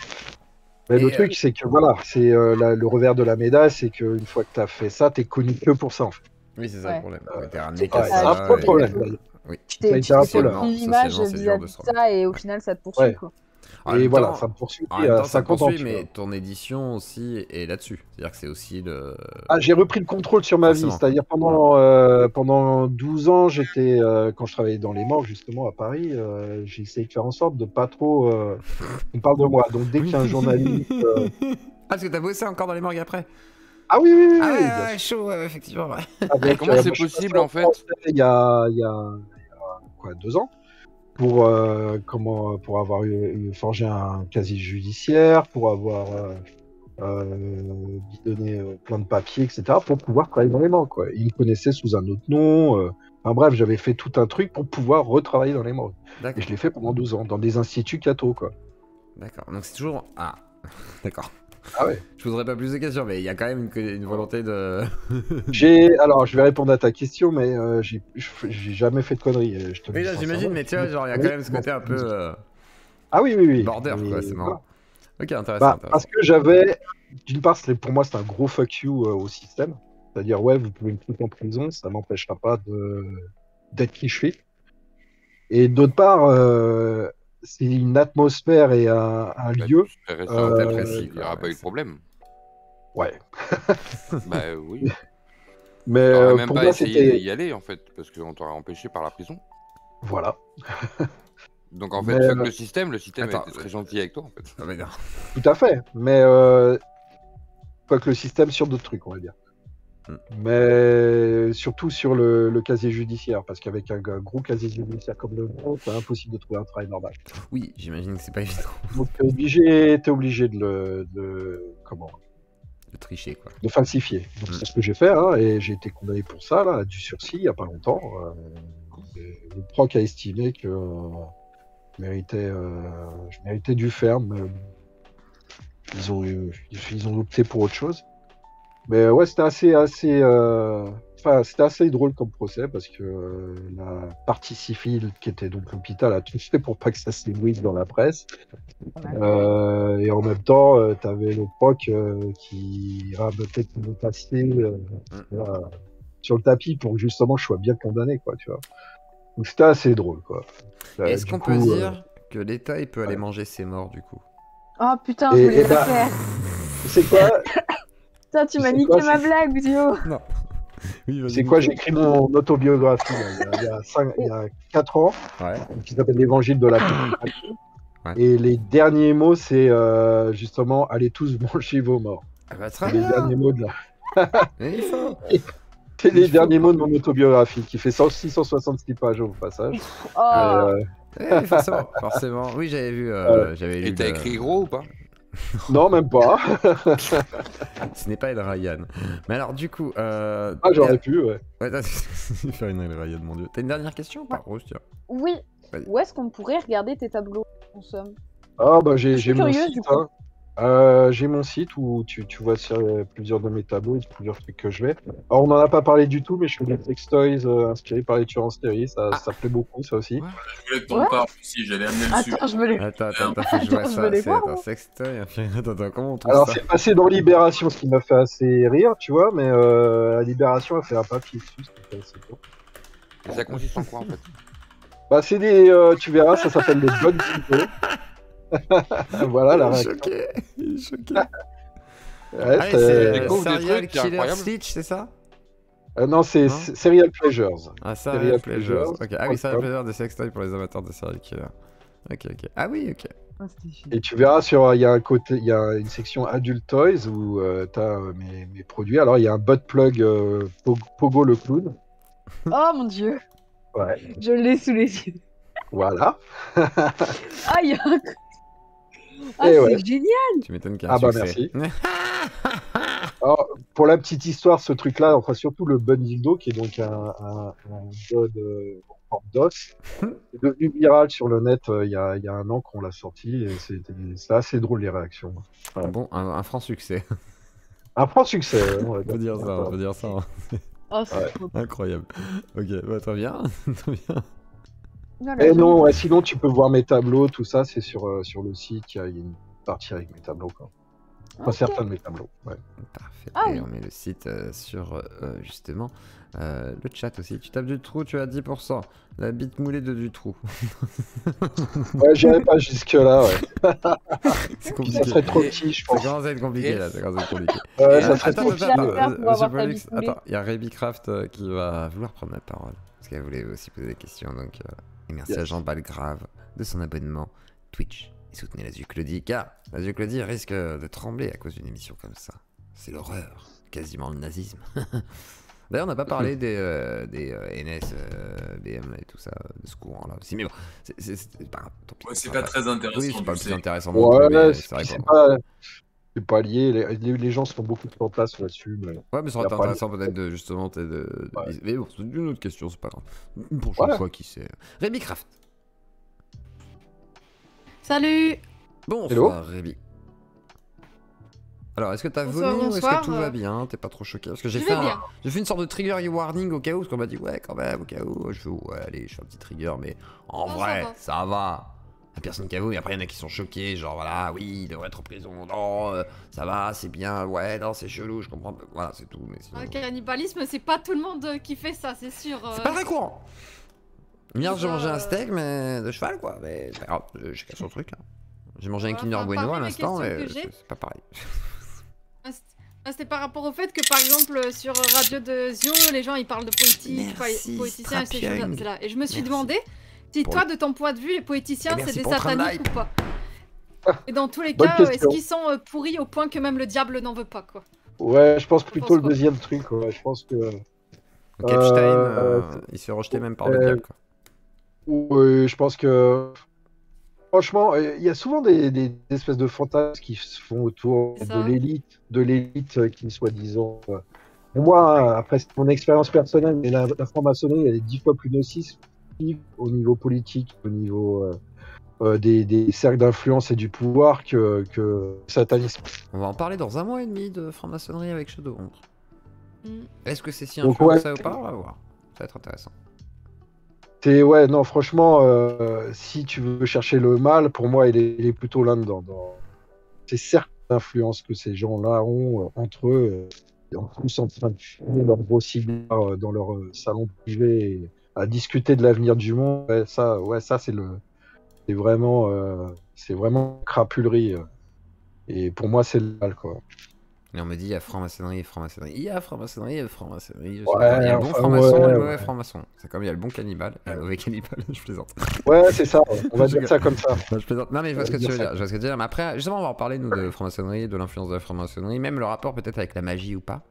Mais le Et, truc, c'est que voilà, c'est le revers de la médaille, c'est qu'une fois que tu as fait ça, tu es connu que pour ça, en fait. Oui, c'est ça Ouais. le problème. Ouais, t'es ramené Ouais, qu'à c'est ça. un peu le et- problème. d'ailleurs. Oui. Tu Ça a t'es été un peu fait là. ton Socialement, image c'est dur vis-à-vis de de se ça et au Ouais. final ça te poursuit Ouais. quoi. En Et même voilà, temps- ça me poursuit En même à temps, ça me 50 ans. poursuit, tu mais vois. ton édition aussi est là-dessus. C'est-à-dire que c'est aussi le. Ah, j'ai repris le contrôle sur ma vie, Forcément. c'est-à-dire pendant 12 ans, j'étais quand je travaillais dans les morgues justement à Paris, j'ai essayé de faire en sorte de pas trop qu'on parle de moi. Donc dès qu'il y a un journaliste, Ah, parce que t'as bossé encore dans les morgues après? ah oui, oui, oui, Ah oui, ouais, bien ouais, sûr. chaud, ouais, effectivement. Ouais. Avec, Comment c'est moi, je suis possible, passé en fait procès il y a quoi, 2 ans pour pour avoir forgé un casier judiciaire, pour avoir bidonné plein de papiers, etc., pour pouvoir travailler dans les morgues, quoi. Ils me connaissaient sous un autre nom. Enfin bref, j'avais fait tout un truc pour pouvoir retravailler dans les morgues. Et D'accord. je l'ai fait pendant 12 ans, dans des instituts catho, quoi. D'accord. Donc c'est toujours. Ah. D'accord. Ah ouais. Je poserai pas plus de questions, mais il y a quand même une volonté de. Alors, je vais répondre à ta question, mais j'ai jamais fait de conneries. Je te le Oui, dis là, j'imagine, sincèrement. mais tu vois, genre, il y a quand même ce côté un peu. Ah oui, oui, oui. Border, Et quoi, c'est marrant. voilà. Ok, intéressant. Bah, intéressant. parce que j'avais, d'une part, pour moi, c'est un gros fuck you au système. C'est-à-dire, ouais, vous pouvez me foutre en prison, ça m'empêchera pas d'être qui je suis. Et d'autre part, c'est une atmosphère et un Bah, lieu. tu serais resté en tête, précis, il n'y aurait quoi, pas ouais, eu de problème. Ouais. Bah oui. Mais T'aurais même pour pas moi, essayé c'était. d'y aller, en fait, parce qu'on t'aurait empêché par la prison. Voilà. Donc en fait, Mais, fuck le système Attends, était très gentil avec toi, en fait. Ah, mais non. Tout à fait. Mais pas que le système sur d'autres trucs, on va dire. Mais surtout sur le casier judiciaire, parce qu'avec un gros casier judiciaire comme le mien, c'est impossible de trouver un travail normal. Oui, j'imagine que c'est pas évident Donc t'es obligé comment, de tricher, quoi. de falsifier. Donc c'est ce que j'ai fait, hein, et j'ai été condamné pour ça, là, à du sursis, il y a pas longtemps. Le proc a estimé que je méritais du ferme. Ils ont opté pour autre chose. Mais ouais, c'était assez enfin, c'était assez drôle comme procès parce que la partie civile, qui était donc l'hôpital, a tout fait pour pas que ça s'ébruite dans la presse. Et en même temps, t'avais le proc qui rabotait tout le passé sur le tapis pour que justement je sois bien condamné, quoi, tu vois. Donc c'était assez drôle, quoi. Est-ce Du qu'on coup, peut dire que l'État, il peut aller ouais. manger ses morts, du coup? Oh putain, Et- je voulais et le bah- faire. C'est quoi? Putain, tu m'as c'est niqué quoi, ma c'est- blague, Dio. Non. Oui, vas-y, C'est quoi? Nico. J'ai écrit mon autobiographie là, il y a 4 ans, Ouais. qui s'appelle L'Évangile de la consécration. Ouais. Et les derniers mots, c'est justement allez tous manger vos morts. Ah bah, très C'est les bien. derniers mots de la... Mais il faut. C'est les Il faut. derniers mots de mon autobiographie, qui fait 666 pages au passage. Oh. Forcément, forcément. Oui, j'avais vu. J'avais lu. Et t'as écrit gros ou pas? Non, même pas. Ce n'est pas El Ryan. Mais alors, du coup. Ah, j'aurais pu, ouais. Ouais, t'as faire une El Ryan, mon dieu. T'as une dernière question ou pas, Rose, tiens. Oui. Vas-y. Où est-ce qu'on pourrait regarder tes tableaux en somme? Ah, bah, Je suis j'ai mon curieuse, site, du coup. hein. J'ai mon site où tu vois sur plusieurs de mes tableaux et plusieurs trucs que je fais. Alors, on n'en a pas parlé du tout, mais je fais des sextoys inspirés par les tueurs en série. Ça plaît beaucoup, ça aussi. Ouais. Je voulais que t'en Ouais. parles aussi, j'allais amener le sujet. Attends, je me les... Attends, faut que je vois Attends, je ça. veux les C'est voir, un moi. sextoy. Attends, comment on trouve Alors, ça? c'est passé dans Libération, ce qui m'a fait assez rire, tu vois, mais la Libération a fait un papier dessus, c'était assez cool. Et ça consiste en quoi en fait? Bah, c'est des. Tu verras, ça s'appelle les bonnes vidéos. Voilà la Il est réaction. choqué. Il est choqué. Ouais, Ah, c'est- c'est Découvre des Serial trucs Killer incroyables. Stitch, c'est ça? non, c'est Non Serial Pleasures. Ah, Serial Serial Pleasures. Pleasures. Ok. Ah oui, Serial D'accord. Pleasures des sextoys pour les amateurs de Serial Killer. Ok, ok. Ah oui, ok. Ah, c'était chiant. Et tu verras il y a un côté, il y a une section Adult Toys où tu as mes produits. Alors il y a un butt plug Pogo le clown. Oh mon dieu, Ouais. je l'ai sous les yeux. Voilà. Ah, il y a un... Ah, Et c'est ouais. génial. Tu m'étonnes qu'il y a Ah un bah succès. Alors, pour la petite histoire, ce truc-là, enfin surtout le Bun Dildo, qui est donc un god en forme d'os, est devenu viral sur le net il y a un an qu'on l'a sorti et c'est assez drôle les réactions. Ouais. Bon, un franc succès. Un franc succès. On peut dire ça, on peut dire ça. Oh, c'est Ouais. trop... Incroyable. Ok, bah très bien. Très bien. Voilà, Et je- non, ouais, sinon tu peux voir mes tableaux, tout ça, c'est sur le site, il y a une partie avec mes tableaux. Quoi. Enfin, Ok. certains de mes tableaux. Ouais. Parfait. Ah Et oui. on met le site sur justement le chat aussi. Tu tapes du trou, tu as 10%. La bite moulée de du trou. Ouais, j'irai pas jusque-là, ouais. C'est Ça compliqué. serait trop petit, je Ça pense. commence à être compliqué là, ça commence à être compliqué. Ouais, Et ça serait Attends, trop attends, petit. la attends, faire pour monsieur avoir ta Pollux, bite moulée. attends, il y a Rabycraft qui va vouloir prendre la parole. Parce qu'elle voulait aussi poser des questions. Donc, et merci Yes. à Jean Balgrave de son abonnement Twitch. Et soutenez la Claudie, car la Claudie risque de trembler à cause d'une émission comme ça. C'est l'horreur, quasiment le nazisme. D'ailleurs, on n'a pas parlé des NS, BM et tout ça, de ce courant-là aussi. Mais bon, c'est pas grave. Tant pis, Ouais, c'est on pas va très intéressant. Oui, c'est pas le tu plus sais. intéressant non plus, Ouais, mais c'est vrai c'est qu'on- c'est pas lié. Les gens se font beaucoup de place là-dessus. Mais... Ouais, mais ça aurait Y a été pas intéressant peut-être de justement. Ouais. Mais bon, c'est une autre question, c'est pas grave. Une prochaine Ouais. fois, qui sait. Rabycraft. Salut. Bonsoir, Rémi. Alors, est-ce que t'as Bonsoir, vomi ou est-ce que bonsoir, tout va bien? T'es pas trop choqué? Parce que Je vais bien. j'ai fait une sorte de trigger warning au cas où, parce qu'on m'a dit, ouais, quand même, au cas où. Je fais, ouais, allez, je fais un petit trigger, mais en Non, vrai, ça va. ça va. La personne qui avoue, et après, il y en a qui sont choqués, genre, voilà, oui, il devrait être en prison, non, ça va, c'est bien, ouais, non, c'est chelou, je comprends. Voilà, c'est tout, mais sinon. Le cannibalisme, c'est pas tout le monde qui fait ça, c'est sûr. C'est pas très courant. Hier, j'ai ça, mangé un steak, mais de cheval, quoi. Mais c'est pas grave, chacun son truc. Hein. J'ai mangé un Voilà, Kinder enfin, Bueno à parmi les l'instant, questions mais que j'ai- c'est pas pareil. C'était par rapport au fait que, par exemple, sur Radio de Zio, les gens ils parlent de Merci, poéticiens et ces Strapiang. choses-là. Et je me suis Merci. demandé si Pour toi, de ton point de vue, les poéticiens, Et c'est merci des pour le train de sataniques ou pas. Et dans tous les Bonne cas, est-ce question. qu'ils sont pourris au point que même le diable n'en veut pas, quoi. Ouais, je pense Je plutôt pense le quoi. deuxième truc. Ouais. Je pense que. Donc Epstein, Euh, il se fait rejeter même par le euh, diable, quoi. Oui, je pense que. Franchement, il y a souvent des espèces de fantasmes qui se font autour C'est ça. de l'élite qui, soi-disant. Pour moi, hein, après c'est mon expérience personnelle, mais la franc-maçonnerie, elle est 10 fois plus nocive au niveau politique, au niveau des cercles d'influence et du pouvoir que le satanisme. On va en parler dans 1 mois et demi de franc-maçonnerie avec Shadowhunter. Est-ce que c'est si Donc, influent que ouais. ça ou pas? On va voir. Ça va être intéressant. Ouais, non, franchement, si tu veux chercher le mal, pour moi, il est plutôt là-dedans. C'est certes l'influence que ces gens-là ont entre eux, en plus en train de fumer leur gros cigare dans leur salon privé, et à discuter de l'avenir du monde. Ça c'est vraiment crapulerie. Et pour moi, c'est le mal, quoi. Et on me dit, il y a franc-maçonnerie et franc-maçonnerie. Il y a franc-maçonnerie et franc-maçonnerie. Je sais Ouais, pas. Il y a le bon enfin, franc-maçon et le ouais. mauvais franc-maçon. C'est comme il y a le bon cannibale et le mauvais cannibale. Je plaisante. Ouais, c'est ça. On va Je dire rigole. ça comme ça. Non, je plaisante. Non, mais je vois ce que On va tu veux dire dire. Je vois ce que tu veux dire. Mais après, justement, on va en parler, nous, de franc-maçonnerie, de l'influence de la franc-maçonnerie, même le rapport peut-être avec la magie ou pas.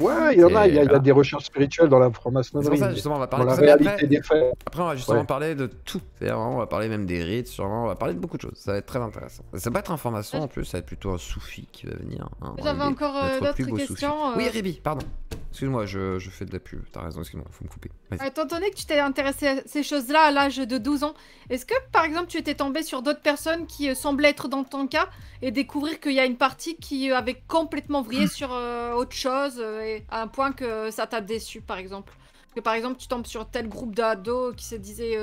Ouais, il y en a. Il y a voilà. des recherches spirituelles dans la C'est pour franc-maçonnerie. ça, mais justement, on va Dans parler de la ça. Mais réalité après, des faits. on va justement Ouais. parler de tout. C'est-à-dire, vraiment, on va parler même des rites, sûrement. On va parler de beaucoup de choses. Ça va être très intéressant. Ça va pas être un franc-maçon en plus, ça va être plutôt un soufi qui va venir. Hein, J'avais encore notre plus d'autres beau questions. soufi. Oui, Ribi, pardon. Excuse-moi, je fais de la pub. T'as raison, excuse-moi, faut me couper. Vas-y. Étant donné que tu t'es intéressé à ces choses-là à l'âge de 12 ans, est-ce que par exemple tu étais tombé sur d'autres personnes qui semblaient être dans ton cas et découvrir qu'il y a une partie qui avait complètement vrillé sur autre chose et à un point que ça t'a déçu par exemple? Que par exemple tu tombes sur tel groupe d'ados qui se disaient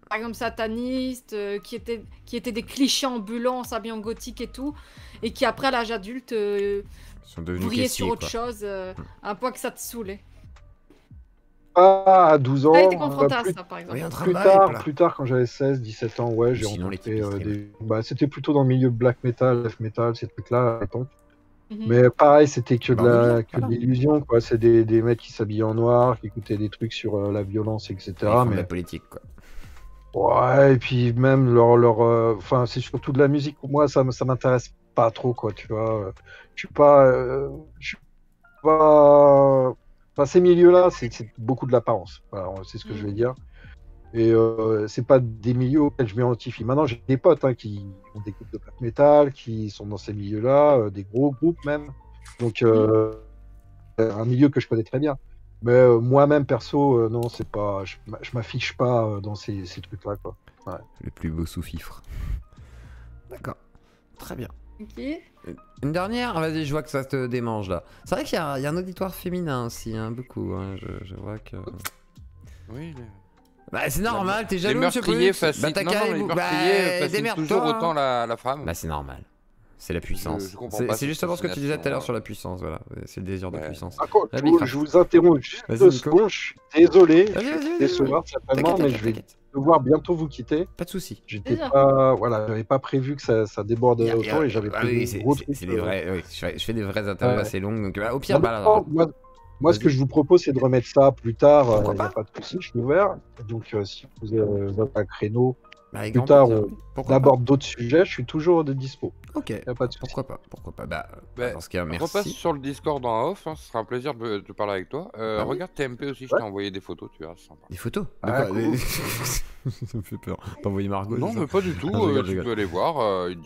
par exemple satanistes, qui étaient des clichés ambulants s'habillant gothique et tout, et qui après à l'âge adulte Ils sont devenus vrillaient caissiers, sur autre quoi. chose à un point que ça te saoulait. Ah, à 12 ans. T'as été confronté à plus, ça par exemple? Oui, un plus travail, tard, voilà. plus tard, quand j'avais 16, 17 ans, ouais, j'ai Sinon, les rencontré typistes, c'était plutôt dans le milieu black metal, death metal, ces trucs-là à l'époque. Mhm. Mais pareil, c'était que Bah, on est bien, que de voilà. l'illusion, quoi. C'est des mecs qui s'habillaient en noir, qui écoutaient des trucs sur la violence, etc. Ils font de Mais la politique, quoi. ouais, et puis même enfin, c'est surtout de la musique. Moi, ça m'intéresse pas trop, quoi. Tu vois, je suis pas. Enfin, ces milieux-là, c'est beaucoup de l'apparence. Voilà, c'est ce que je vais dire. Et c'est pas des milieux auxquels je m'identifie. Maintenant, j'ai des potes qui ont des groupes de black metal, qui sont dans ces milieux-là, des gros groupes même. Donc, un milieu que je connais très bien. Mais moi-même, perso, non, c'est pas. Je m'affiche pas dans ces trucs-là, quoi. Ouais. Le plus beau sous-fifre. D'accord. Très bien. Ok. Une dernière? Vas-y, je vois que ça te démange là. C'est vrai qu'il y a un auditoire féminin aussi, hein, beaucoup. Hein, je vois que. Oui, Bah, c'est normal, t'es les jaloux, monsieur meurtriers Brux. Bah, fascinent. t'as Non, qu'à non, aller les vous- meurtriers fascinent démerde-toi. toujours autant la femme. Bah, c'est normal. C'est la puissance. je comprends C'est pas c'est cette justement ce que tu disais tout à l'heure fascination, sur la puissance, voilà. C'est le désir de Ouais. puissance. Par contre, La je Bifrast. vous interromps juste Vas-y, 2 Nico. secondes. Je suis désolé, Vas-y, je vas-y, vais vas-y, décevoir certainement, T'inquiète, mais je t'inquiète, vais t'inquiète. devoir bientôt vous quitter. Pas de soucis. J'étais Déjà. pas, voilà, j'avais pas prévu que ça déborde autant et j'avais Ah prévu oui, un c'est gros c'est- truc. c'est des vrais. Oui, je fais des vraies interviews Ouais. assez longues. Donc, au pire, bah, Non, moi, ce que Vas-y. je vous propose, c'est de remettre ça plus tard. Pourquoi Il n'y a pas pas de souci, je suis ouvert. Donc, si vous avez un créneau, bah, avec plus grand tard, plaisir. on Pourquoi pas aborde d'autres sujets. Je suis toujours de dispo. Ok. Y a pas de souci. Pourquoi pas? Pourquoi pas? Bah, Bah, dans ce cas, Repasse merci. sur le Discord en off, ce sera un plaisir de parler avec toi. Ah oui. Regarde TMP aussi, je Ouais. t'ai envoyé des photos, tu verras, c'est sympa. Des photos? De Ah, quoi? cool. Ça me fait peur. T'as envoyé Margot? Non, c'est ça mais pas du tout, Ah, je rigole, je tu rigole. peux aller voir, il te